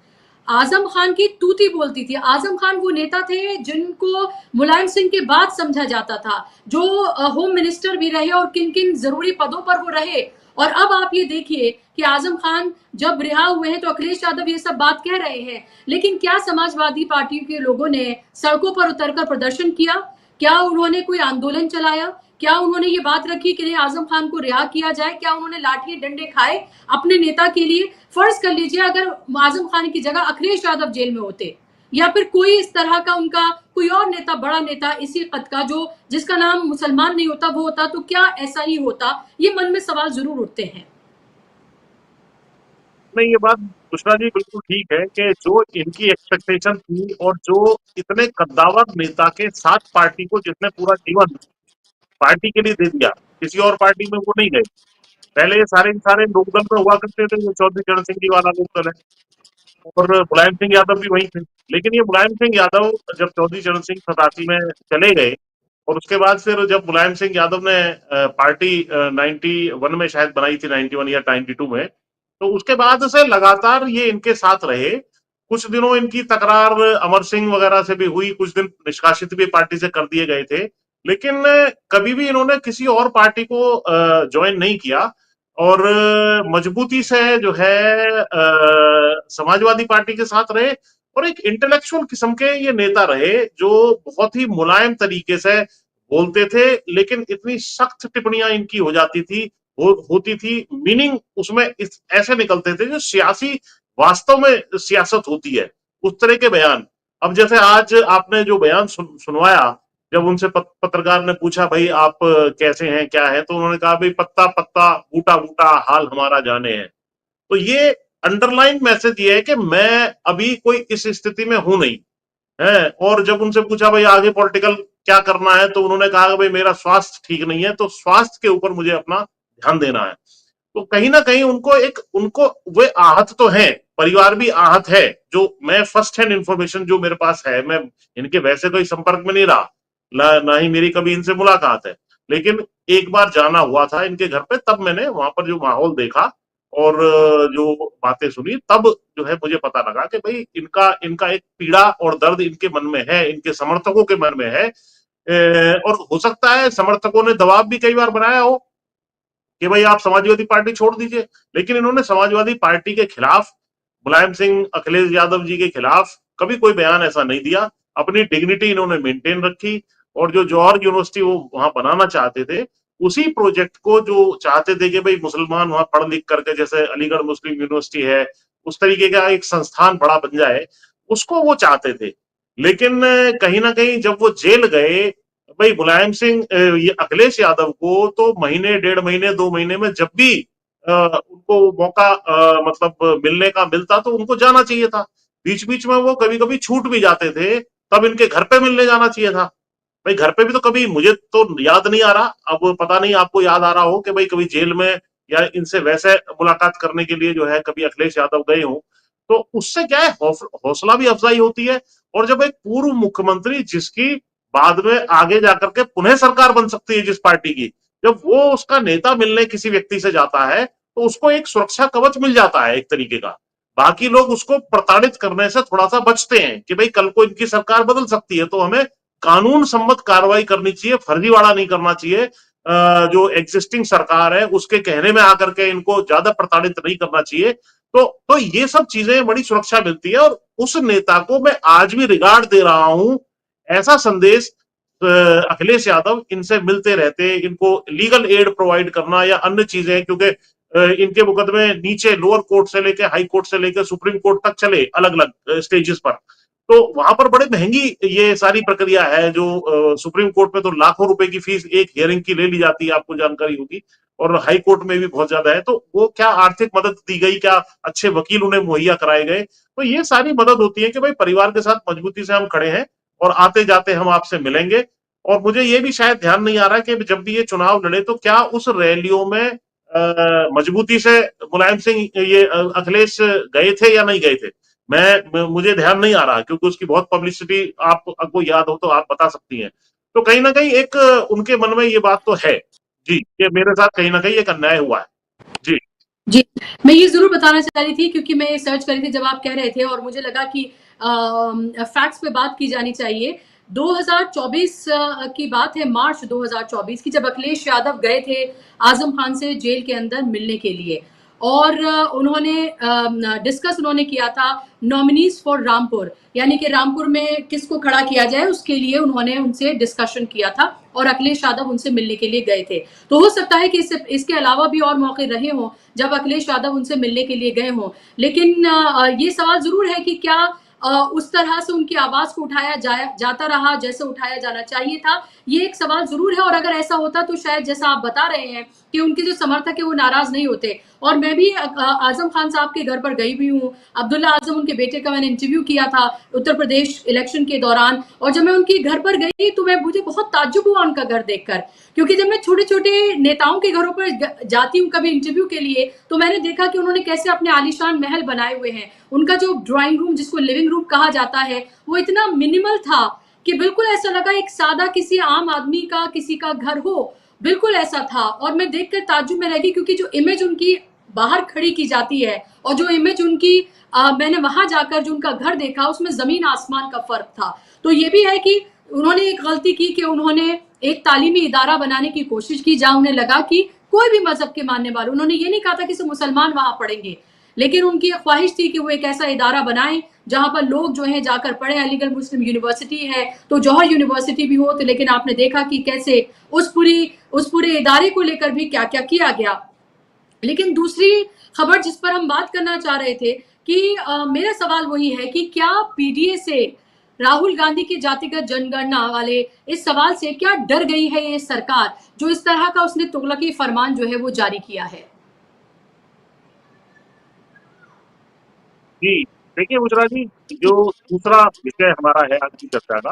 आजम खान की तूती बोलती थी। आजम खान वो नेता थे जिनको मुलायम सिंह के बाद समझा जाता था, जो होम मिनिस्टर भी रहे और किन किन जरूरी पदों पर वो रहे। और अब आप ये देखिए कि आजम खान जब रिहा हुए हैं तो अखिलेश यादव ये सब बात कह रहे हैं, लेकिन क्या समाजवादी पार्टी के लोगों ने सड़कों पर उतरकर प्रदर्शन किया? क्या उन्होंने कोई आंदोलन चलाया? क्या उन्होंने ये बात रखी कि नहीं आजम खान को रिहा किया जाए? क्या उन्होंने लाठी डंडे खाए अपने नेता के लिए? फर्ज कर लीजिए अगर आजम खान की जगह अखिलेश यादव जेल में होते, या फिर कोई इस तरह का उनका कोई और नेता, बड़ा नेता इसी कद का जो जिसका नाम मुसलमान नहीं होता वो होता, तो क्या ऐसा ही होता? ये मन में सवाल जरूर उठते हैं। नहीं, ये बात बुशरा जी बिल्कुल ठीक है कि जो इनकी एक्सपेक्टेशन थी और जो इतने कद्दावर नेता के साथ पार्टी को जिसने पूरा जीवन पार्टी के लिए दे दिया, किसी और पार्टी में वो नहीं गए। पहले ये सारे लोकदल में हुआ करते थे, जो चौधरी चरण सिंह जी वाला लोकदल है, और मुलायम सिंह यादव भी वहीं थे। लेकिन ये मुलायम सिंह यादव जब चौधरी चरण सिंह 87 में चले गए और उसके बाद फिर जब मुलायम सिंह यादव ने पार्टी 91 में शायद बनाई थी, 91 या 92 में, तो उसके बाद से लगातार ये इनके साथ रहे। कुछ दिनों इनकी तकरार अमर सिंह वगैरह से भी हुई, कुछ दिन निष्कासित भी पार्टी से कर दिए गए थे, लेकिन कभी भी इन्होंने किसी और पार्टी को ज्वाइन नहीं किया और मजबूती से जो है समाजवादी पार्टी के साथ रहे और एक इंटेलेक्चुअल किस्म के ये नेता रहे जो बहुत ही मुलायम तरीके से बोलते थे, लेकिन इतनी सख्त टिप्पणियां इनकी हो जाती थी, होती थी, मीनिंग उसमें ऐसे निकलते थे जो सियासी वास्तव में सियासत होती है, उस तरह के बयान। अब जैसे आज आपने जो बयान सुनवाया, जब उनसे पत्रकार ने पूछा भाई आप कैसे हैं क्या है, तो उन्होंने कहा भाई पत्ता पत्ता बूटा बूटा हाल हमारा जाने हैं। तो ये अंडरलाइन मैसेज ये है कि मैं अभी कोई इस स्थिति में हूं नहीं है। और जब उनसे पूछा भाई आगे पॉलिटिकल क्या करना है, तो उन्होंने कहा भाई मेरा स्वास्थ्य ठीक नहीं है, तो स्वास्थ्य के ऊपर मुझे अपना ध्यान देना है। तो कहीं ना कहीं उनको वे आहत तो हैं, परिवार भी आहत है, जो मैं फर्स्ट हैंड इंफॉर्मेशन जो मेरे पास है, मैं इनके वैसे कोई संपर्क में नहीं रहा, ना ही मेरी कभी इनसे मुलाकात है, लेकिन एक बार जाना हुआ था इनके घर पे, तब मैंने वहां पर जो माहौल देखा और जो बातें सुनी, तब जो है मुझे पता लगा कि भाई इनका एक पीड़ा और दर्द इनके मन में है, इनके समर्थकों के मन में है। और हो सकता है समर्थकों ने दबाव भी कई बार बनाया हो कि भाई आप समाजवादी पार्टी छोड़ दीजिए, लेकिन इन्होंने समाजवादी पार्टी के खिलाफ, मुलायम सिंह अखिलेश यादव जी के खिलाफ कभी कोई बयान ऐसा नहीं दिया। अपनी डिग्निटी इन्होंने मेंटेन रखी और जो जौहर यूनिवर्सिटी वो वहां बनाना चाहते थे, उसी प्रोजेक्ट को जो चाहते थे कि भाई मुसलमान वहां पढ़ लिख करके, जैसे अलीगढ़ मुस्लिम यूनिवर्सिटी है, उस तरीके का एक संस्थान बड़ा बन जाए, उसको वो चाहते थे। लेकिन कहीं ना कहीं जब वो जेल गए, भाई मुलायम सिंह ये अखिलेश यादव को तो महीने, 1.5 महीने, 2 महीने में जब भी उनको मौका मतलब मिलने का मिलता तो उनको जाना चाहिए था। बीच बीच में वो कभी कभी छूट भी जाते थे, तब इनके घर पे मिलने जाना चाहिए था। भाई घर पे भी तो कभी, मुझे तो याद नहीं आ रहा, अब पता नहीं आपको याद आ रहा हो कि भाई कभी जेल में या इनसे वैसे मुलाकात करने के लिए जो है कभी अखिलेश यादव गए हो, तो उससे क्या है, हौसला भी अफजाई होती है। और जब एक पूर्व मुख्यमंत्री, जिसकी बाद में आगे जाकर के पुनः सरकार बन सकती है जिस पार्टी की, जब वो उसका नेता मिलने किसी व्यक्ति से जाता है, तो उसको एक सुरक्षा कवच मिल जाता है एक तरीके का। बाकी लोग उसको प्रताड़ित करने से थोड़ा सा बचते हैं कि भाई कल को इनकी सरकार बदल सकती है, तो हमें कानून सम्मत कार्रवाई करनी चाहिए, फर्जीवाड़ा नहीं करना चाहिए। जो एग्जिस्टिंग सरकार है उसके कहने में आकर के इनको ज्यादा प्रताड़ित नहीं करना चाहिए। तो ये सब चीजें बड़ी सुरक्षा मिलती है और उस नेता को मैं आज भी रिगार्ड दे रहा हूं। ऐसा संदेश अखिलेश यादव इनसे मिलते रहते, इनको लीगल एड प्रोवाइड करना या अन्य चीजें, क्योंकि इनके मुकदमे नीचे लोअर कोर्ट से लेकर हाई कोर्ट से लेकर सुप्रीम कोर्ट तक चले अलग अलग स्टेजेस पर, तो वहां पर बड़े महंगी ये सारी प्रक्रिया है। जो सुप्रीम कोर्ट में तो लाखों रुपए की फीस एक हियरिंग की ले ली जाती है, आपको जानकारी होगी, और हाई कोर्ट में भी बहुत ज्यादा है। तो वो क्या आर्थिक मदद दी गई, क्या अच्छे वकील उन्हें मुहैया कराए गए, तो ये सारी मदद होती है कि भाई परिवार के साथ मजबूती से हम खड़े हैं और आते जाते हम आपसे मिलेंगे। और मुझे ये भी शायद ध्यान नहीं आ रहा कि जब भी ये चुनाव लड़े तो क्या उस रैलियों में मजबूती से मुलायम सिंह ये अखिलेश गए थे या नहीं गए थे, मुझे ध्यान नहीं आ रहा, क्योंकि उसकी बहुत पब्लिसिटी आपको याद हो तो आप बता सकती हैं। तो कहीं ना कहीं एक उनके मन में ये बात तो है जी, कि मेरे साथ कहीं ना कहीं एक अन्याय हुआ है जी। जी, मैं ये जरूर बताना चाह रही थी, क्योंकि मैं सर्च कर रही थी जब आप कह रहे थे और मुझे लगा कि फैक्ट्स पे बात की जानी चाहिए। 2024 की बात है, मार्च 2024 की, जब अखिलेश यादव गए थे आजम खान से जेल के अंदर मिलने के लिए, और उन्होंने डिस्कस किया था नॉमिनीज फॉर रामपुर, यानी कि रामपुर में किसको खड़ा किया जाए, उसके लिए उन्होंने उनसे डिस्कशन किया था और अखिलेश यादव उनसे मिलने के लिए गए थे। तो हो सकता है कि इसके अलावा भी और मौके रहे हों जब अखिलेश यादव उनसे मिलने के लिए गए हों, लेकिन ये सवाल जरूर है कि क्या उस तरह से उनकी आवाज को उठाया जाता रहा जैसे उठाया जाना चाहिए था, ये एक सवाल जरूर है। और अगर ऐसा होता तो शायद जैसा आप बता रहे हैं कि उनके जो समर्थक है वो नाराज नहीं होते। और मैं भी आजम खान साहब के घर पर गई भी हूँ, अब्दुल्ला आजम उनके बेटे का मैंने इंटरव्यू किया था उत्तर प्रदेश इलेक्शन के दौरान, और जब मैं उनके घर पर गई तो मुझे बहुत ताज्जुब हुआ उनका घर देखकर, क्योंकि जब मैं छोटे छोटे नेताओं के घरों पर जाती हूँ कभी इंटरव्यू के लिए, तो मैंने देखा कि उन्होंने कैसे अपने आलीशान महल बनाए हुए हैं, उनका जो ड्राइंग रूम, जिसको लिविंग रूम कहा जाता है, वो इतना मिनिमल था कि बिल्कुल ऐसा लगा एक सादा किसी आम आदमी का, किसी का घर हो, बिल्कुल ऐसा था। और मैं देखकर ताज्जुब में रह गई, क्योंकि जो इमेज उनकी बाहर खड़ी की जाती है और जो इमेज उनकी मैंने वहां जाकर जो उनका घर देखा, उसमें जमीन आसमान का फर्क था। तो ये भी है कि उन्होंने एक गलती की कि उन्होंने एक तालीमी इदारा बनाने की कोशिश की जहां उन्हें लगा कि कोई भी मजहब के मानने वाले, उन्होंने ये नहीं कहा था कि सिर्फ मुसलमान वहां पढ़ेंगे, लेकिन उनकी एक ख्वाहिश थी कि वो एक ऐसा इदारा बनाएं जहां पर लोग जो है जाकर पढ़े। अलीगढ़ मुस्लिम यूनिवर्सिटी है तो जौहर यूनिवर्सिटी भी हो, तो लेकिन आपने देखा कि कैसे उस पूरे इदारे को लेकर भी क्या क्या किया गया। लेकिन दूसरी खबर जिस पर हम बात करना चाह रहे थे कि मेरा सवाल वही है कि क्या पीडीए से, राहुल गांधी की जातिगत जनगणना वाले इस सवाल से क्या डर गई है ये सरकार, जो इस तरह का उसने तुगलकी फरमान जो है वो जारी किया है? जी देखिए गुजरा जी, जो दूसरा विषय हमारा है आज की चर्चा का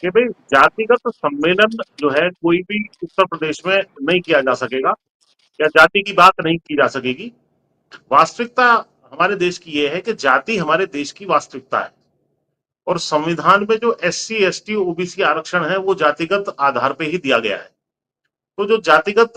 कि भाई जातिगत सम्मेलन जो है कोई भी उत्तर प्रदेश में नहीं किया जा सकेगा या जाति की बात नहीं की जा सकेगी। वास्तविकता हमारे देश की यह है कि जाति हमारे देश की वास्तविकता है और संविधान में जो SC ST OBC आरक्षण है वो जातिगत आधार पे ही दिया गया है। तो जो जातिगत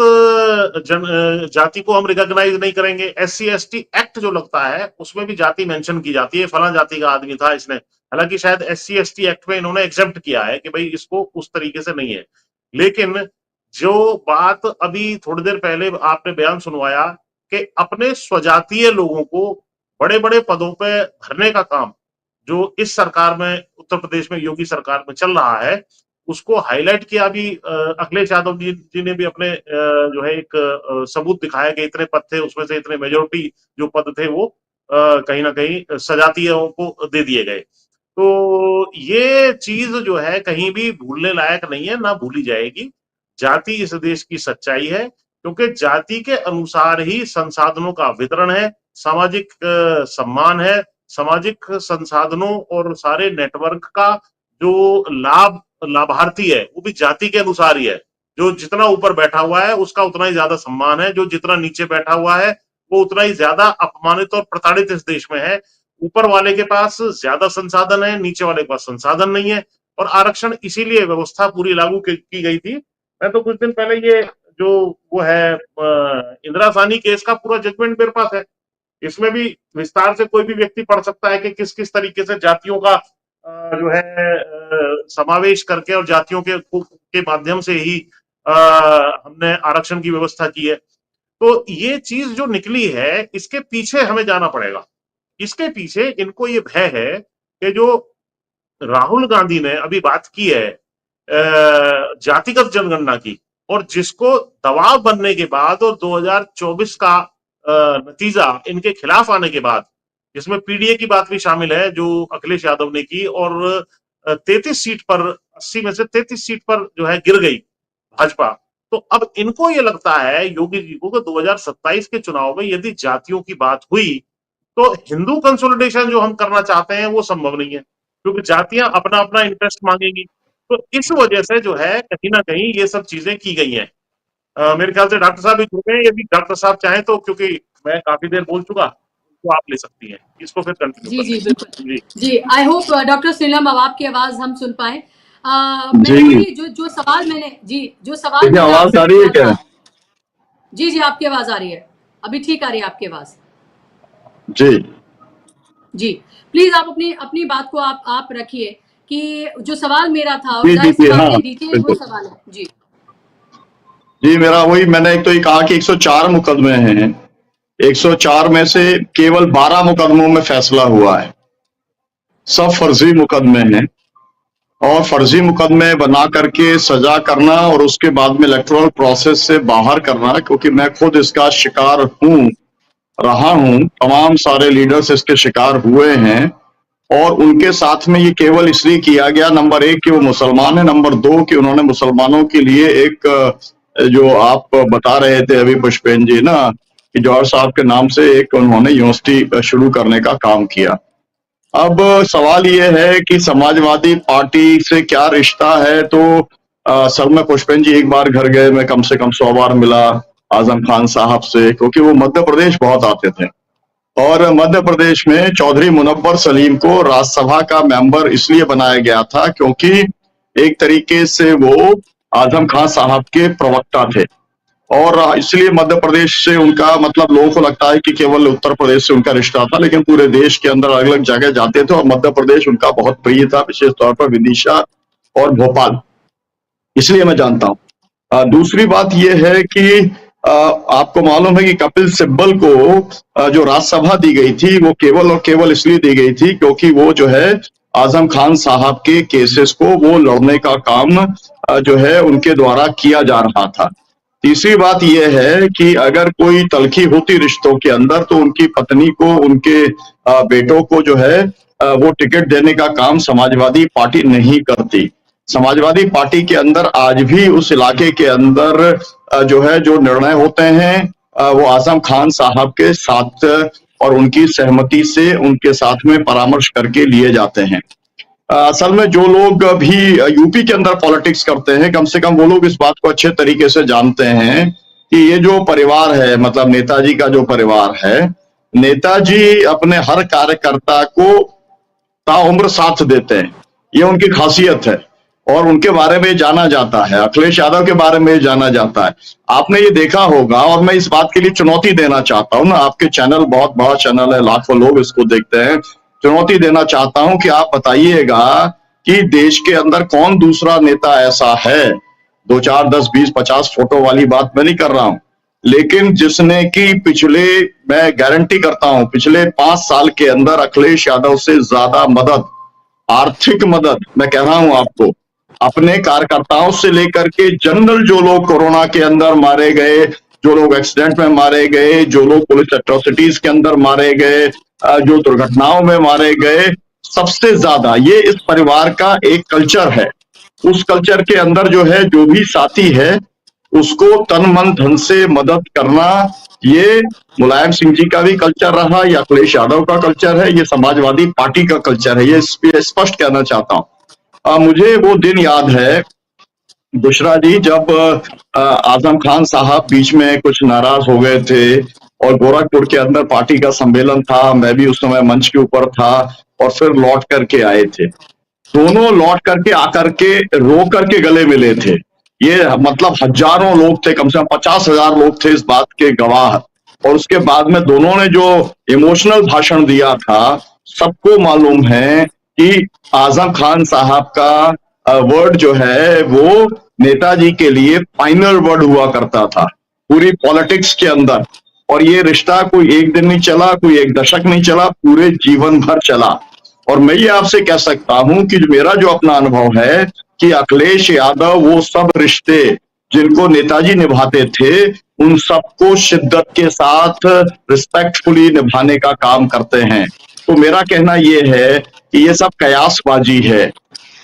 जाति को हम रिकॉग्नाइज नहीं करेंगे, SC ST एक्ट जो लगता है उसमें भी जाति मेंशन की जाती है, फला जाति का आदमी था इसने, हालांकि शायद SC ST एक्ट में इन्होंने एक्सेप्ट किया है कि भाई इसको उस तरीके से नहीं है। लेकिन जो बात अभी थोड़ी देर पहले आपने बयान सुनवाया कि अपने स्वजातीय लोगों को बड़े बड़े पदों पे भरने का काम जो इस सरकार में, उत्तर प्रदेश में योगी सरकार में चल रहा है, उसको हाईलाइट किया। अभी अखिलेश यादव जी ने भी अपने जो है एक सबूत दिखाया कि इतने पद थे, उसमें से इतने मेजोरिटी जो पद थे वो कहीं ना कहीं सजातीयों को दे दिए गए। तो ये चीज जो है कहीं भी भूलने लायक नहीं है, ना भूली जाएगी। जाति इस देश की सच्चाई है, क्योंकि जाति के अनुसार ही संसाधनों का वितरण है, सामाजिक सम्मान है, सामाजिक संसाधनों और सारे नेटवर्क का जो लाभार्थी है वो भी जाति के अनुसार ही है। जो जितना ऊपर बैठा हुआ है उसका उतना ही ज्यादा सम्मान है, जो जितना नीचे बैठा हुआ है वो उतना ही ज्यादा अपमानित और प्रताड़ित इस देश में है। ऊपर वाले के पास ज्यादा संसाधन है, नीचे वाले के पास संसाधन नहीं है। और आरक्षण इसीलिए व्यवस्था पूरी लागू की गई थी। मैं तो कुछ दिन पहले ये जो वो है इंदिरा साहनी केस का पूरा जजमेंट मेरे पास है, इसमें भी विस्तार से कोई भी व्यक्ति पढ़ सकता है कि किस किस तरीके से जातियों का जो है समावेश करके और जातियों के माध्यम से ही हमने आरक्षण की व्यवस्था की है। तो ये चीज जो निकली है इसके पीछे हमें जाना पड़ेगा। इसके पीछे इनको ये भय है कि जो राहुल गांधी ने अभी बात की है जातिगत जनगणना की, और जिसको दबाव बनने के बाद और 2024 का नतीजा इनके खिलाफ आने के बाद, जिसमें पीडीए की बात भी शामिल है जो अखिलेश यादव ने की, और 33 सीट पर 80 में से 33 सीट पर जो है गिर गई भाजपा। तो अब इनको ये लगता है योगी जी को कि 2027 के चुनाव में यदि जातियों की बात हुई तो हिंदू कंसोलिडेशन जो हम करना चाहते हैं वो संभव नहीं है, क्योंकि जातियां अपना अपना इंटरेस्ट मांगेंगी। तो इस वजह से जो है कहीं ना कहीं ये सब चीजें की गई हैं। मेरे ख्याल से डॉक्टर साहब भी चुके हैं, यदि डॉक्टर साहब चाहें तो, क्योंकि मैं काफी देर बोल चुका, तो आप ले सकती हैं इसको फिर कंटिन्यू। जी बिल्कुल जी। आई होप डॉक्टर श्रीराम अब आपकी आवाज हम सुन पाए। जो सवाल मैंने आवाज आ रही है क्या? जी आपकी आवाज आ रही है, अभी ठीक आ रही है आपकी आवाज। जी प्लीज आप अपनी बात को आप रखिए कि जो सवाल मेरा था और डिटेल वो सवाल है। जी मेरा वही, मैंने एक तो ये कहा कि 104 मुकदमे हैं, 104 में से केवल 12 मुकदमों में फैसला हुआ है, सब फर्जी मुकदमे हैं। और फर्जी मुकदमे बना करके सजा करना और उसके बाद में इलेक्टोरल प्रोसेस से बाहर करना, क्योंकि मैं खुद इसका शिकार रहा हूं, तमाम सारे लीडर्स इसके शिकार हुए हैं, और उनके साथ में ये केवल इसलिए किया गया, नंबर 1 कि वो मुसलमान है, नंबर 2 कि उन्होंने मुसलमानों के लिए एक जो आप बता रहे थे अभी पुष्पेन जी ना, कि जौहर साहब के नाम से एक उन्होंने यूनिवर्सिटी शुरू करने का काम किया। अब सवाल ये है कि समाजवादी पार्टी से क्या रिश्ता है। तो असल में पुष्पेन जी एक बार घर गए, मैं कम से कम 100 बार मिला आजम खान साहब से, क्योंकि वो मध्य प्रदेश बहुत आते थे और मध्य प्रदेश में चौधरी मुनव्वर सलीम को राज्यसभा का मेंबर इसलिए बनाया गया था क्योंकि एक तरीके से वो आजम खान साहब के प्रवक्ता थे, और इसलिए मध्य प्रदेश से उनका मतलब लोगों को लगता है कि केवल उत्तर प्रदेश से उनका रिश्ता था, लेकिन पूरे देश के अंदर अलग अलग जगह जाते थे और मध्य प्रदेश उनका बहुत प्रिय था, विशेष तौर पर विदिशा और भोपाल, इसलिए मैं जानता हूँ। दूसरी बात यह है कि आपको मालूम है कि कपिल सिब्बल को जो राज्यसभा दी गई थी वो केवल और केवल इसलिए दी गई थी क्योंकि वो जो है आजम खान साहब के केसेस को वो लड़ने का काम जो है उनके द्वारा किया जा रहा था। तीसरी बात यह है कि अगर कोई तलखी होती रिश्तों के अंदर तो उनकी पत्नी को, उनके बेटों को जो है वो टिकट देने का काम समाजवादी पार्टी नहीं करती। समाजवादी पार्टी के अंदर आज भी उस इलाके के अंदर जो है जो निर्णय होते हैं वो आजम खान साहब के साथ और उनकी सहमति से उनके साथ में परामर्श करके लिए जाते हैं। असल में जो लोग भी यूपी के अंदर पॉलिटिक्स करते हैं, कम से कम वो लोग इस बात को अच्छे तरीके से जानते हैं कि ये जो परिवार है, मतलब नेताजी का जो परिवार है, नेताजी अपने हर कार्यकर्ता को ताउम्र साथ देते हैं, ये उनकी खासियत है और उनके बारे में जाना जाता है। अखिलेश यादव के बारे में जाना जाता है, आपने ये देखा होगा, और मैं इस बात के लिए चुनौती देना चाहता हूं ना, आपके चैनल बहुत बड़ा चैनल है, लाखों लोग इसको देखते हैं, चुनौती देना चाहता हूं कि आप बताइएगा कि देश के अंदर कौन दूसरा नेता ऐसा है, 2, 4, 10, 20, 50 फोटो वाली बात मैं नहीं कर रहा हूं, लेकिन जिसने कि पिछले, मैं गारंटी करता हूं, पिछले 5 साल के अंदर अखिलेश यादव से ज्यादा मदद, आर्थिक मदद, मैं कह रहा हूं आपको, अपने कार्यकर्ताओं से लेकर के जनरल, जो लोग कोरोना के अंदर मारे गए, जो लोग एक्सीडेंट में मारे गए, जो लोग पुलिस एट्रोसिटीज के अंदर मारे गए, जो दुर्घटनाओं में मारे गए, सबसे ज्यादा ये इस परिवार का एक कल्चर है। उस कल्चर के अंदर जो है, जो भी साथी है उसको तन मन धन से मदद करना, ये मुलायम सिंह जी का भी कल्चर रहा, ये अखिलेश यादव का कल्चर है, ये समाजवादी पार्टी का कल्चर है, ये स्पष्ट कहना चाहता हूं। मुझे वो दिन याद है बुशरा जी, जब आजम खान साहब बीच में कुछ नाराज हो गए थे और गोरखपुर के अंदर पार्टी का सम्मेलन था, मैं भी उस समय मंच के ऊपर था, और फिर लौट करके आए थे, दोनों लौट करके आकर के रो करके गले मिले थे। ये मतलब हजारों लोग थे, कम से कम 50,000 लोग थे इस बात के गवाह, और उसके बाद में दोनों ने जो इमोशनल भाषण दिया था, सबको मालूम है कि आजम खान साहब का वर्ड जो है वो नेताजी के लिए फाइनल वर्ड हुआ करता था पूरी पॉलिटिक्स के अंदर, और ये रिश्ता कोई एक दिन नहीं चला, कोई एक दशक नहीं चला, पूरे जीवन भर चला। और मैं ये आपसे कह सकता हूं कि मेरा जो अपना अनुभव है कि अखिलेश यादव वो सब रिश्ते जिनको नेताजी निभाते थे, उन सबको शिद्दत के साथ रिस्पेक्टफुली निभाने का काम करते हैं। तो मेरा कहना ये है कि ये सब कयासबाजी है।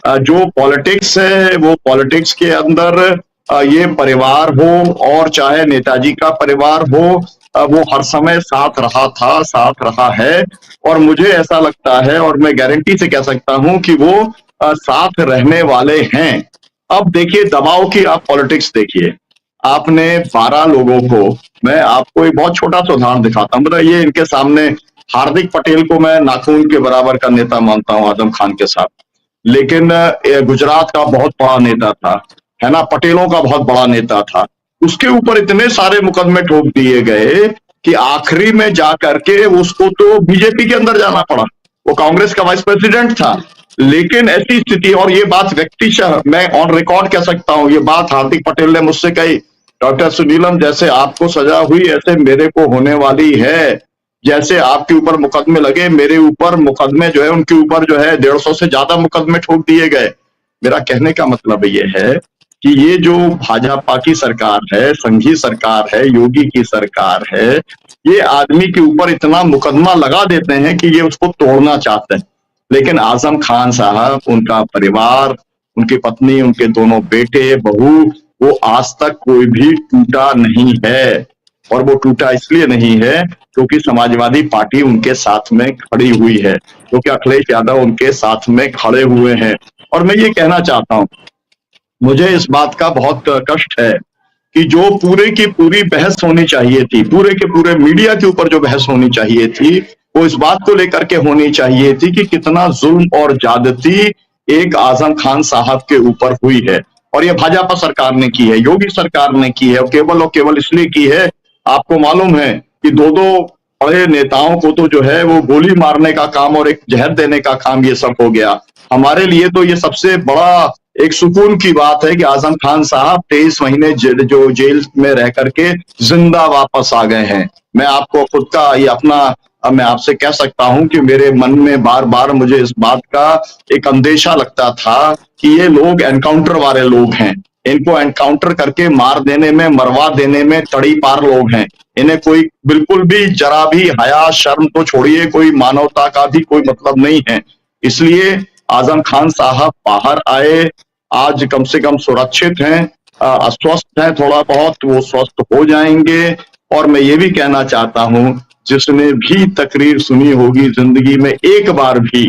जो पॉलिटिक्स है वो पॉलिटिक्स के अंदर ये परिवार हो और चाहे नेताजी का परिवार हो, वो हर समय साथ रहा था, साथ रहा है, और मुझे ऐसा लगता है और मैं गारंटी से कह सकता हूं कि वो साथ रहने वाले हैं। अब देखिए दबाव की आप पॉलिटिक्स देखिए, आपने 12 लोगों को, मैं आपको एक बहुत छोटा सा उदाहरण दिखाता हूं, मतलब ये इनके सामने हार्दिक पटेल को मैं नाखून के बराबर का नेता मानता हूं आजम खान के साथ, लेकिन गुजरात का बहुत बड़ा नेता था, है ना, पटेलों का बहुत बड़ा नेता था, उसके ऊपर इतने सारे मुकदमे ठोक दिए गए कि आखिरी में जाकर के उसको तो बीजेपी के अंदर जाना पड़ा, वो कांग्रेस का वाइस प्रेसिडेंट था। लेकिन ऐसी स्थिति, और ये बात व्यक्तिशः मैं ऑन रिकॉर्ड कह सकता हूं, ये बात हार्दिक पटेल ने मुझसे कही, डॉक्टर सुनीलम जैसे आपको सजा हुई ऐसे मेरे को होने वाली है, जैसे आपके ऊपर मुकदमे लगे मेरे ऊपर मुकदमे जो है, उनके ऊपर जो है 150 से ज्यादा मुकदमे ठोक दिए गए। मेरा कहने का मतलब ये है कि ये जो भाजपा की सरकार है, संघी सरकार है, योगी की सरकार है, ये आदमी के ऊपर इतना मुकदमा लगा देते हैं कि ये उसको तोड़ना चाहते हैं। लेकिन आजम खान साहब, उनका परिवार, उनकी पत्नी, उनके दोनों बेटे बहू, वो आज तक कोई भी टूटा नहीं है, और वो टूटा इसलिए नहीं है क्योंकि समाजवादी पार्टी उनके साथ में खड़ी हुई है, क्योंकि अखिलेश यादव उनके साथ में खड़े हुए हैं। और मैं ये कहना चाहता हूं, मुझे इस बात का बहुत कष्ट है कि जो पूरे की पूरी बहस होनी चाहिए थी, पूरे के पूरे मीडिया के ऊपर जो बहस होनी चाहिए थी, वो इस बात को लेकर के होनी चाहिए थी कि कितना जुल्म और ज्यादती एक आजम खान साहब के ऊपर हुई है। और ये भाजपा सरकार ने की है, योगी सरकार ने की है, और केवल इसलिए की है। आपको मालूम है कि दो दो बड़े नेताओं को तो जो है वो गोली मारने का काम और एक जहर देने का काम ये सब हो गया। हमारे लिए तो ये सबसे बड़ा एक सुकून की बात है कि आजम खान साहब 23 महीने जो जेल में रह करके जिंदा वापस आ गए हैं। मैं आपको खुद का ये अपना मैं आपसे कह सकता हूं कि मेरे मन में बार बार मुझे इस बात का एक अंदेशा लगता था कि ये लोग एनकाउंटर वाले लोग हैं, इनको एनकाउंटर करके मार देने में, मरवा देने में तड़ी पार लोग हैं। इन्हें कोई बिल्कुल भी जरा भी हया शर्म तो छोड़िए, कोई मानवता का भी कोई मतलब नहीं है। इसलिए आजम खान साहब बाहर आए, आज कम से कम सुरक्षित हैं, अस्वस्थ हैं थोड़ा बहुत, वो स्वस्थ हो जाएंगे। और मैं ये भी कहना चाहता हूं, जिसने भी तकरीर सुनी होगी जिंदगी में एक बार भी,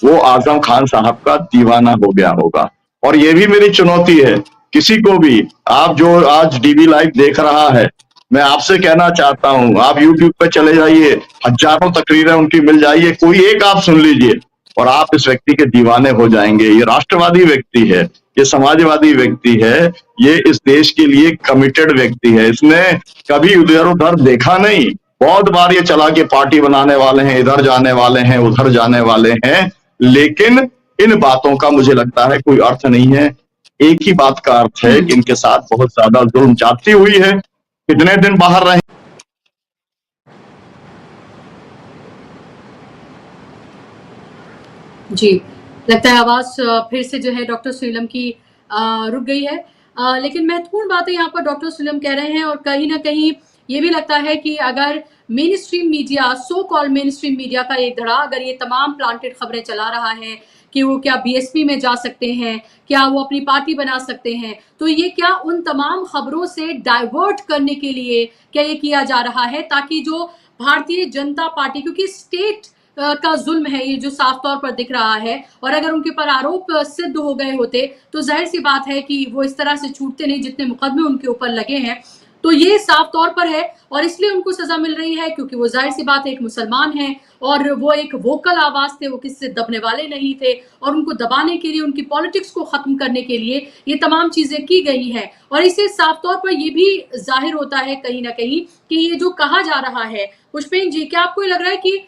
वो आजम खान साहब का दीवाना हो गया होगा। और ये भी मेरी चुनौती है किसी को भी, आप जो आज डीवी लाइव देख रहा है, मैं आपसे कहना चाहता हूं, आप यूट्यूब पे चले जाइए, हजारों तकरीरें उनकी मिल जाइए, कोई एक आप सुन लीजिए और आप इस व्यक्ति के दीवाने हो जाएंगे। ये राष्ट्रवादी व्यक्ति है, ये समाजवादी व्यक्ति है, ये इस देश के लिए कमिटेड व्यक्ति है। इसने कभी इधर उधर देखा नहीं, बहुत बार ये चला के पार्टी बनाने वाले हैं, इधर जाने वाले हैं, उधर जाने वाले हैं, लेकिन इन बातों का मुझे लगता है कोई अर्थ नहीं है। एक ही बात का अर्थ है कि इनके साथ बहुत ज्यादा जुल्म जाती हुई है। कितने दिन बाहर रहे, जी, लगता है आवाज फिर से जो है डॉक्टर सुनीलम की रुक गई है। लेकिन महत्वपूर्ण बातें यहाँ पर डॉक्टर सुनीलम कह रहे हैं और कहीं ना कहीं ये भी लगता है कि अगर मेन स्ट्रीम मीडिया, सो कॉल मेन स्ट्रीम मीडिया का एक धड़ा अगर ये तमाम प्लांटेड खबरें चला रहा है कि वो क्या बीएसपी में जा सकते हैं, क्या वो अपनी पार्टी बना सकते हैं, तो ये क्या उन तमाम खबरों से डाइवर्ट करने के लिए क्या ये किया जा रहा है, ताकि जो भारतीय जनता पार्टी, क्योंकि स्टेट का जुल्म है ये जो साफ तौर पर दिख रहा है, और अगर उनके पर आरोप सिद्ध हो गए होते तो जाहिर सी बात है कि वो इस तरह से छूटते नहीं जितने मुकदमे उनके ऊपर लगे हैं। तो ये साफ तौर पर है और इसलिए उनको सजा मिल रही है क्योंकि वो जाहिर सी बात है एक मुसलमान हैं और वो एक वोकल आवाज थे, वो किसी से दबने वाले नहीं थे, और उनको दबाने के लिए, उनकी पॉलिटिक्स को खत्म करने के लिए ये तमाम चीजें की गई हैं। और इससे साफ तौर पर ये भी जाहिर होता है कहीं ना कहीं कि ये जो कहा जा रहा है, पुष्पेंद्र जी, क्या आपको लग रहा है कि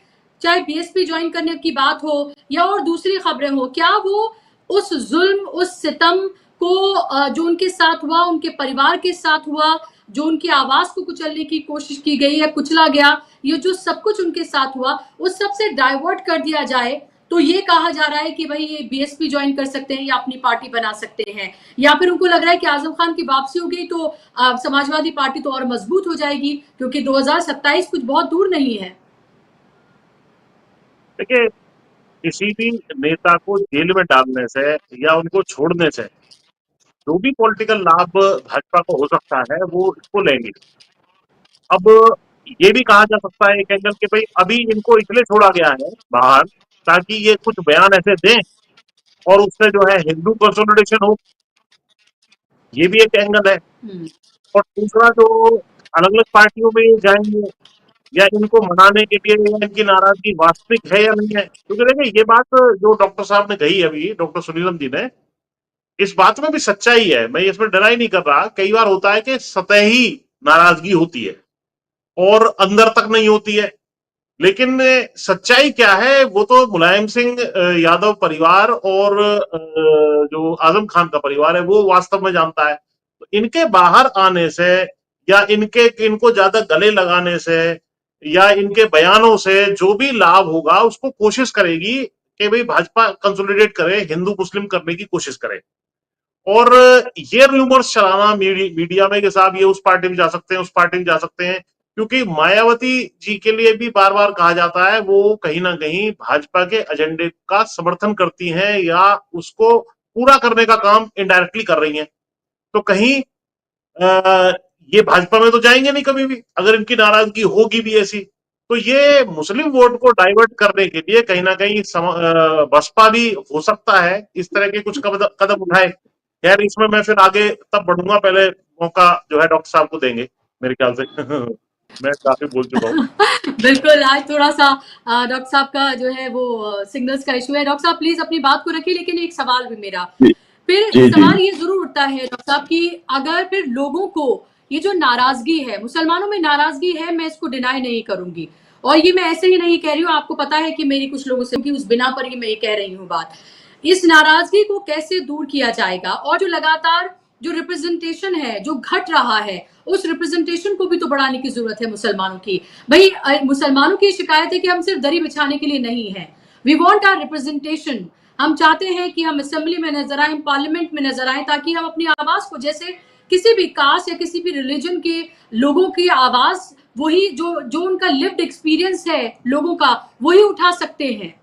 चाहे बीएसपी ज्वाइन करने की बात हो या और दूसरी खबरें हो, क्या वो उस जुल्म, उस सितम को जो उनके साथ हुआ, उनके परिवार के साथ हुआ, जो उनकी आवाज को कुचलने की कोशिश की गई या कुचला गया, ये जो सब कुछ उनके साथ हुआ, उस सब से डाइवर्ट कर दिया जाए तो ये कहा जा रहा है कि भाई ये बीएसपी ज्वाइन कर सकते हैं या अपनी पार्टी बना सकते हैं, या फिर उनको लग रहा है कि आजम खान की वापसी हो गई तो समाजवादी पार्टी तो और मजबूत हो जाएगी क्योंकि 2027 कुछ बहुत दूर नहीं है। देखिए, किसी भी नेता को जेल में डालने से या उनको छोड़ने से जो भी पॉलिटिकल लाभ भाजपा को हो सकता है वो इसको लेंगे। अब ये भी कहा जा सकता है एक एंगल के भाई अभी इनको इसलिए छोड़ा गया है बाहर ताकि ये कुछ बयान ऐसे दें और उससे जो है हिंदू कंसोलिडेशन हो, ये भी एक एंगल है। और दूसरा जो अलग अलग पार्टियों में जाएंगे या इनको मनाने के लिए या इनकी नाराजगी वास्तविक है या नहीं है, क्योंकि देखिए ये बात जो डॉक्टर साहब ने कही अभी, डॉक्टर सुनीलम जी ने, इस बात में भी सच्चाई है, मैं इसमें डरा ही नहीं कर रहा। कई बार होता है कि सतही नाराजगी होती है और अंदर तक नहीं होती है, लेकिन सच्चाई क्या है वो तो मुलायम सिंह यादव परिवार और जो आजम खान का परिवार है वो वास्तव में जानता है। तो इनके बाहर आने से या इनको ज्यादा गले लगाने से या इनके बयानों से जो भी लाभ होगा उसको कोशिश करेगी कि भाई भाजपा कंसोलिडेट करे, हिंदू मुस्लिम करने की कोशिश करे। और ये रूमर्स चलाना मीडिया में कि साहब ये उस पार्टी में जा सकते हैं, उस पार्टी में जा सकते हैं, क्योंकि मायावती जी के लिए भी बार बार कहा जाता है वो कहीं ना कहीं भाजपा के एजेंडे का समर्थन करती हैं या उसको पूरा करने का काम इनडायरेक्टली कर रही हैं। तो कहीं ये भाजपा में तो जाएंगे नहीं कभी भी अगर इनकी नाराजगी होगी भी ऐसी। तो ये मुस्लिम वोट को डाइवर्ट करने के लिए कहीं ना कहीं बसपा भी हो सकता है इस तरह के कुछ कदम उठाए। यार इसमें मैं फिर आगे तब बढ़ूंगा, पहले मौका जो है डॉक्टर साहब को देंगे मेरे ख्याल से। मैं काफी बोल चुका हूँ। बिल्कुल, आज थोड़ा सा डॉक्टर साहब का जो है वो सिग्नल्स का इशू है। डॉक्टर साहब प्लीज अपनी बात को रखिए, लेकिन एक सवाल भी मेरा फिर जी, सवाल ये जरूर उठता है डॉक्टर साहब की, अगर फिर लोगों को ये जो नाराजगी है, मुसलमानों में नाराजगी है, मैं इसको डिनाई नहीं करूंगी, और ये मैं ऐसे ही नहीं कह रही हूँ, आपको पता है कि मेरी कुछ लोगों से कि उस बिना पर ही मैं ये कह रही हूँ बात। इस नाराजगी को कैसे दूर किया जाएगा, और जो लगातार जो रिप्रेजेंटेशन है जो घट रहा है, उस रिप्रेजेंटेशन को भी तो बढ़ाने की जरूरत है मुसलमानों की। भाई मुसलमानों की शिकायत है कि हम सिर्फ दरी बिछाने के लिए नहीं है, वी वॉन्ट आवर रिप्रेजेंटेशन। हम चाहते हैं कि हम असेंबली में नजर आए, पार्लियामेंट में नजर आए, ताकि हम अपनी आवाज को, जैसे किसी भी कास्ट या किसी भी रिलीजन के लोगों की आवाज, वही जो उनका लिव्ड एक्सपीरियंस है लोगों का, वही उठा सकते हैं।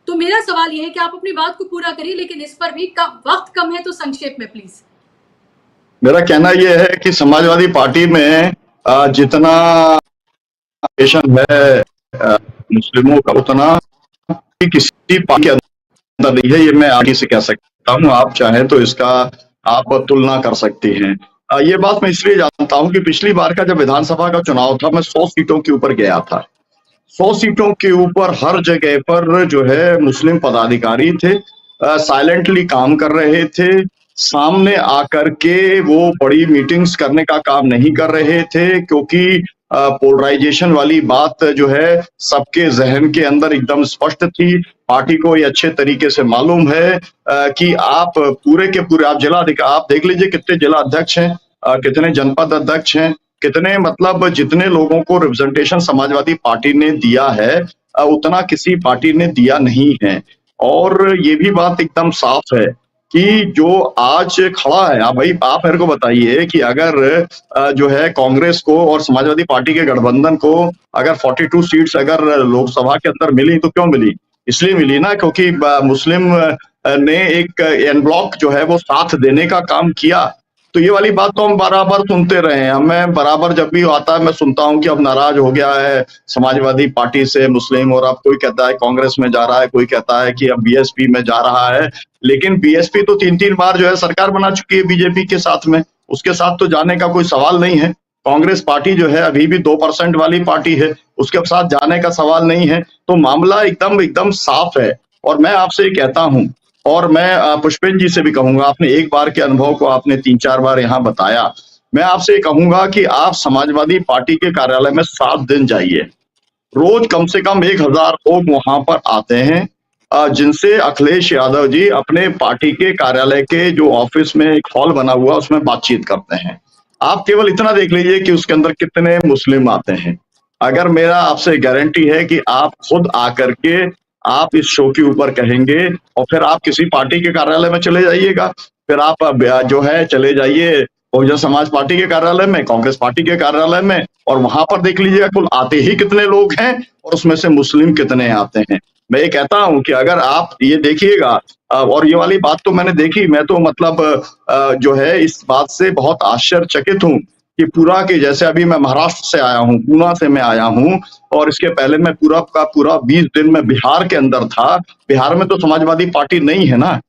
तो मेरा सवाल यह है कि आप अपनी बात को पूरा करिए, लेकिन इस पर भी वक्त कम है, तो संक्षेप में प्लीज। मेरा कहना यह है कि समाजवादी पार्टी में जितना पेशन है मुस्लिमों का, उतना किसी पार्टी के अंदर नहीं है, ये मैं आगे से कह सकता हूँ। आप चाहें तो इसका आप तुलना कर सकती हैं। ये बात मैं इसलिए जानता हूँ कि पिछली बार का जब विधानसभा का चुनाव था, मैं 100 सीटों के ऊपर गया था। 100 सीटों के ऊपर हर जगह पर जो है मुस्लिम पदाधिकारी थे, साइलेंटली काम कर रहे थे, सामने आकर के वो बड़ी मीटिंग्स करने का काम नहीं कर रहे थे, क्योंकि पोलराइजेशन वाली बात जो है सबके जहन के अंदर एकदम स्पष्ट थी। पार्टी को ये अच्छे तरीके से मालूम है कि आप पूरे के पूरे, आप देख लीजिए कितने जिला अध्यक्ष हैं, कितने जनपद अध्यक्ष हैं, कितने, मतलब जितने लोगों को रिप्रेजेंटेशन समाजवादी पार्टी ने दिया है उतना किसी पार्टी ने दिया नहीं है। और ये भी बात एकदम साफ है कि जो आज खड़ा है, आप मेरे को बताइए कि अगर जो है कांग्रेस को और समाजवादी पार्टी के गठबंधन को अगर 42 सीट्स अगर लोकसभा के अंदर मिली, तो क्यों मिली? इसलिए मिली ना क्योंकि मुस्लिम ने एक एन ब्लॉक जो है वो साथ देने का काम किया। तो ये वाली बात तो हम बराबर सुनते रहे हैं, हमें बराबर जब भी आता है मैं सुनता हूँ कि अब नाराज हो गया है समाजवादी पार्टी से मुस्लिम, और अब कोई कहता है कांग्रेस में जा रहा है, कोई कहता है कि अब बीएसपी में जा रहा है। लेकिन बीएसपी तो 3-3 बार जो है सरकार बना चुकी है बीजेपी के साथ में, उसके साथ तो जाने का कोई सवाल नहीं है। कांग्रेस पार्टी जो है अभी भी 2% वाली पार्टी है, उसके साथ जाने का सवाल नहीं है। तो मामला एकदम साफ है। और मैं आपसे कहता हूं, और मैं पुष्पेंद्र जी से भी कहूंगा, आपने एक बार के अनुभव को आपने 3-4 बार यहाँ बताया, मैं आपसे कहूंगा कि आप समाजवादी पार्टी के कार्यालय में 7 दिन जाइए, रोज कम से कम 1000 लोग वहां पर आते हैं, जिनसे अखिलेश यादव जी अपने पार्टी के कार्यालय के जो ऑफिस में एक हॉल बना हुआ उसमें बातचीत करते हैं। आप केवल इतना देख लीजिए कि उसके अंदर कितने मुस्लिम आते हैं। अगर मेरा आपसे गारंटी है कि आप खुद आकर के आप इस शो के ऊपर कहेंगे, और फिर आप किसी पार्टी के कार्यालय में चले जाइएगा, फिर आप जो है चले जाइए बहुजन समाज पार्टी के कार्यालय में, कांग्रेस पार्टी के कार्यालय में, और वहां पर देख लीजिएगा कुल आते ही कितने लोग हैं और उसमें से मुस्लिम कितने आते हैं। मैं ये कहता हूं कि अगर आप ये देखिएगा, और ये वाली बात तो मैंने देखी, मैं तो मतलब जो है इस बात से बहुत आश्चर्यचकित हूं कि पूरा के, जैसे अभी मैं महाराष्ट्र से आया हूं, पूना से मैं आया हूं, और इसके पहले मैं पूरा का पूरा 20 दिन में बिहार के अंदर था। बिहार में तो समाजवादी पार्टी नहीं है ना,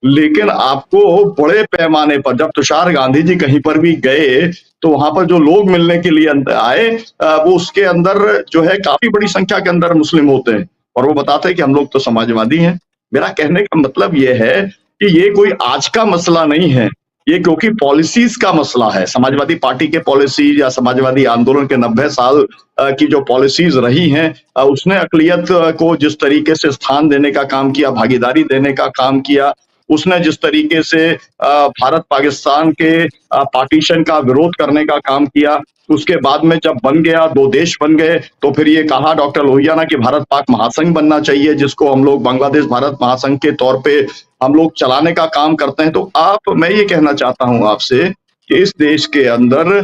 लेकिन आपको बड़े पैमाने पर जब तुषार गांधी जी कहीं पर भी गए तो वहां पर जो लोग मिलने के लिए आए, वो उसके अंदर जो है काफी बड़ी संख्या के अंदर मुस्लिम होते हैं, और वो बताते हैं कि हम लोग तो समाजवादी हैं। मेरा कहने का मतलब ये है कि ये कोई आज का मसला नहीं है, ये क्योंकि पॉलिसीज का मसला है। समाजवादी पार्टी के पॉलिसीज या समाजवादी आंदोलन के 90 साल की जो पॉलिसीज रही हैं, उसने अकलियत को जिस तरीके से स्थान देने का काम किया, भागीदारी देने का काम किया, उसने जिस तरीके से भारत पाकिस्तान के पार्टीशन का विरोध करने का काम किया, उसके बाद में जब बन गया, 2 देश बन गए, तो फिर ये कहा डॉक्टर लोहिया ने कि भारत पाक महासंघ बनना चाहिए, जिसको हम लोग बांग्लादेश भारत महासंघ के तौर पे हम लोग चलाने का काम करते हैं। तो मैं ये कहना चाहता हूं आपसे कि इस देश के अंदर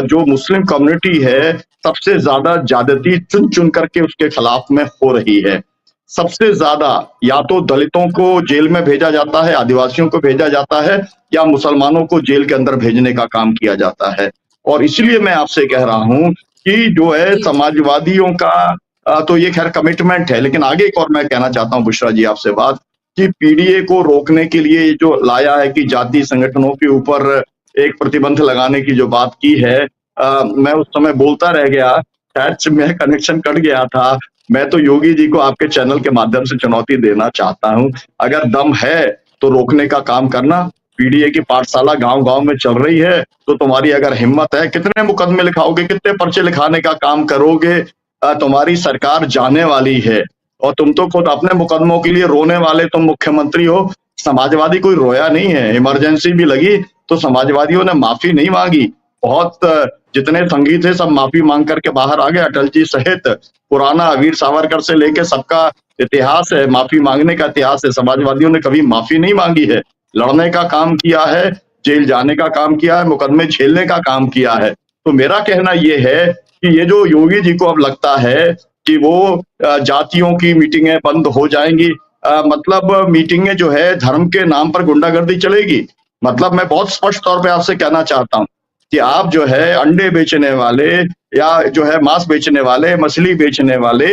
जो मुस्लिम कम्युनिटी है, सबसे ज्यादा ज्यादती चुन चुन करके उसके खिलाफ में हो रही है। सबसे ज्यादा या तो दलितों को जेल में भेजा जाता है, आदिवासियों को भेजा जाता है, या मुसलमानों को जेल के अंदर भेजने का काम किया जाता है। और इसलिए मैं आपसे कह रहा हूं कि जो है समाजवादियों का तो ये खैर कमिटमेंट है, लेकिन आगे एक और मैं कहना चाहता हूं बुशरा जी आपसे बात, कि पीडीए को रोकने के लिए जो लाया है कि जाति संगठनों के ऊपर एक प्रतिबंध लगाने की जो बात की है, मैं उस समय बोलता रह गया, शायद से मेरा कनेक्शन कट गया था। मैं तो योगी जी को आपके चैनल के माध्यम से चुनौती देना चाहता हूं, अगर दम है तो रोकने का काम करना। पीडीए की पाठशाला गांव-गांव में चल रही है, तो तुम्हारी अगर हिम्मत है, कितने मुकदमे लिखाओगे, कितने पर्चे लिखाने का काम करोगे? तुम्हारी सरकार जाने वाली है और तुम तो खुद अपने मुकदमों के लिए रोने वाले तुम मुख्यमंत्री हो। समाजवादी कोई रोया नहीं है, इमरजेंसी भी लगी तो समाजवादियों ने माफी नहीं मांगी। बहुत जितने संगी थे सब माफी मांग करके बाहर आ गए, अटल जी सहित। पुराना वीर सावरकर से लेके सबका इतिहास है, माफी मांगने का इतिहास है। समाजवादियों ने कभी माफी नहीं मांगी है, लड़ने का काम किया है, जेल जाने का काम किया है, मुकदमे झेलने का काम किया है। तो मेरा कहना ये है कि ये जो योगी जी को अब लगता है कि वो जातियों की मीटिंगें बंद हो जाएंगी, मतलब मीटिंगें जो है धर्म के नाम पर गुंडागर्दी चलेगी। मतलब मैं बहुत स्पष्ट तौर पे आपसे कहना चाहता हूं कि आप जो है अंडे बेचने वाले या जो है मांस बेचने वाले, मछली बेचने वाले,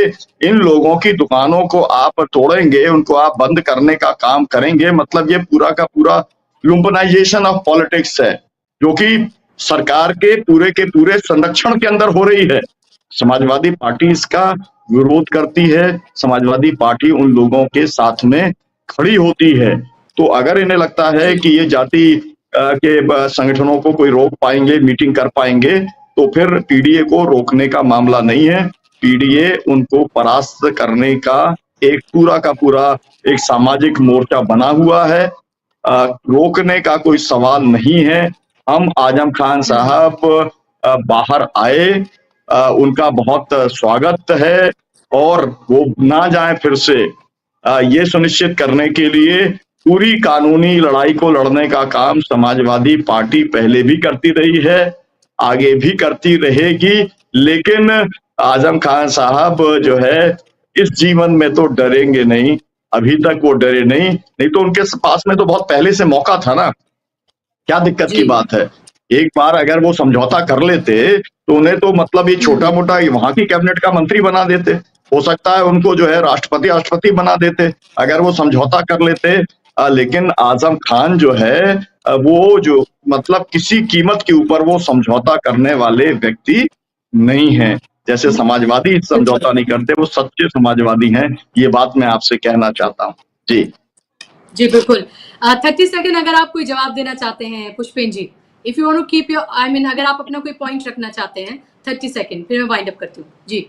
इन लोगों की दुकानों को आप तोड़ेंगे, उनको आप बंद करने का काम करेंगे। मतलब ये पूरा का पूरा लुम्पनाइजेशन ऑफ पॉलिटिक्स है, जो कि सरकार के पूरे संरक्षण के अंदर हो रही है। समाजवादी पार्टी इसका विरोध करती है, समाजवादी पार्टी उन लोगों के साथ में खड़ी होती है। तो अगर इन्हें लगता है कि ये जाति के संगठनों को कोई रोक पाएंगे, मीटिंग कर पाएंगे, तो फिर पीडीए को रोकने का मामला नहीं है। पीडीए उनको परास्त करने का एक पूरा का पूरा एक सामाजिक मोर्चा बना हुआ है। रोकने का कोई सवाल नहीं है। हम आजम खान साहब बाहर आए, उनका बहुत स्वागत है और वो ना जाए फिर से, ये सुनिश्चित करने के लिए पूरी कानूनी लड़ाई को लड़ने का काम समाजवादी पार्टी पहले भी करती रही है, आगे भी करती रहेगी। लेकिन आजम खान साहब जो है इस जीवन में तो डरेंगे नहीं, अभी तक वो डरे नहीं तो उनके पास में तो बहुत पहले से मौका था ना। क्या दिक्कत की बात है? एक बार अगर वो समझौता कर लेते तो उन्हें तो मतलब ये छोटा मोटा वहां की कैबिनेट का मंत्री बना देते, हो सकता है उनको जो है राष्ट्रपति बना देते अगर वो समझौता कर लेते। लेकिन आजम खान जो है वो जो मतलब किसी कीमत के ऊपर वो समझौता करने वाले व्यक्ति नहीं है। जैसे समाजवादी समझौता नहीं करते, वो सच्चे समाजवादी हैं। ये बात मैं आपसे कहना चाहता हूँ। जी बिल्कुल। 30 सेकंड अगर आप कोई जवाब देना चाहते हैं Pushpen ji, if you want to keep your अगर आप अपना कोई पॉइंट रखना चाहते हैं 30 सेकंड, फिर मैं वाइंड अप करती हूँ जी।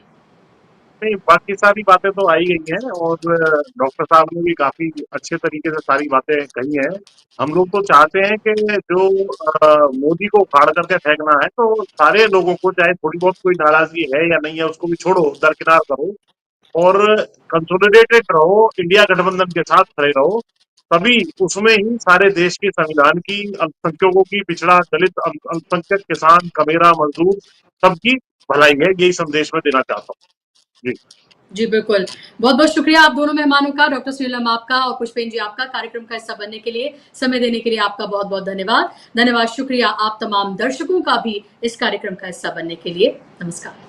नहीं, बाकी सारी बातें तो आई गई हैं और डॉक्टर साहब ने भी काफी अच्छे तरीके से सारी बातें कही हैं। हम लोग तो चाहते हैं कि जो मोदी को उखाड़ करके फेंकना है, तो सारे लोगों को, चाहे थोड़ी बहुत कोई नाराजगी है या नहीं है, उसको भी छोड़ो, दरकिनार करो और कंसोलिडेटेड रहो, इंडिया गठबंधन के साथ खड़े रहो। तभी उसमें ही सारे देश के संविधान की, अल्पसंख्यकों की, पिछड़ा, दलित, अल्पसंख्यक, किसान, कमेरा, मजदूर, सबकी भलाई है। यही संदेश मैं देना चाहता हूँ। जी बिल्कुल। बहुत बहुत शुक्रिया आप दोनों मेहमानों का, डॉक्टर सुनीलम आपका और पुष्पेन जी आपका, कार्यक्रम का हिस्सा बनने के लिए, समय देने के लिए आपका बहुत बहुत धन्यवाद। शुक्रिया आप तमाम दर्शकों का भी इस कार्यक्रम का हिस्सा बनने के लिए। नमस्कार।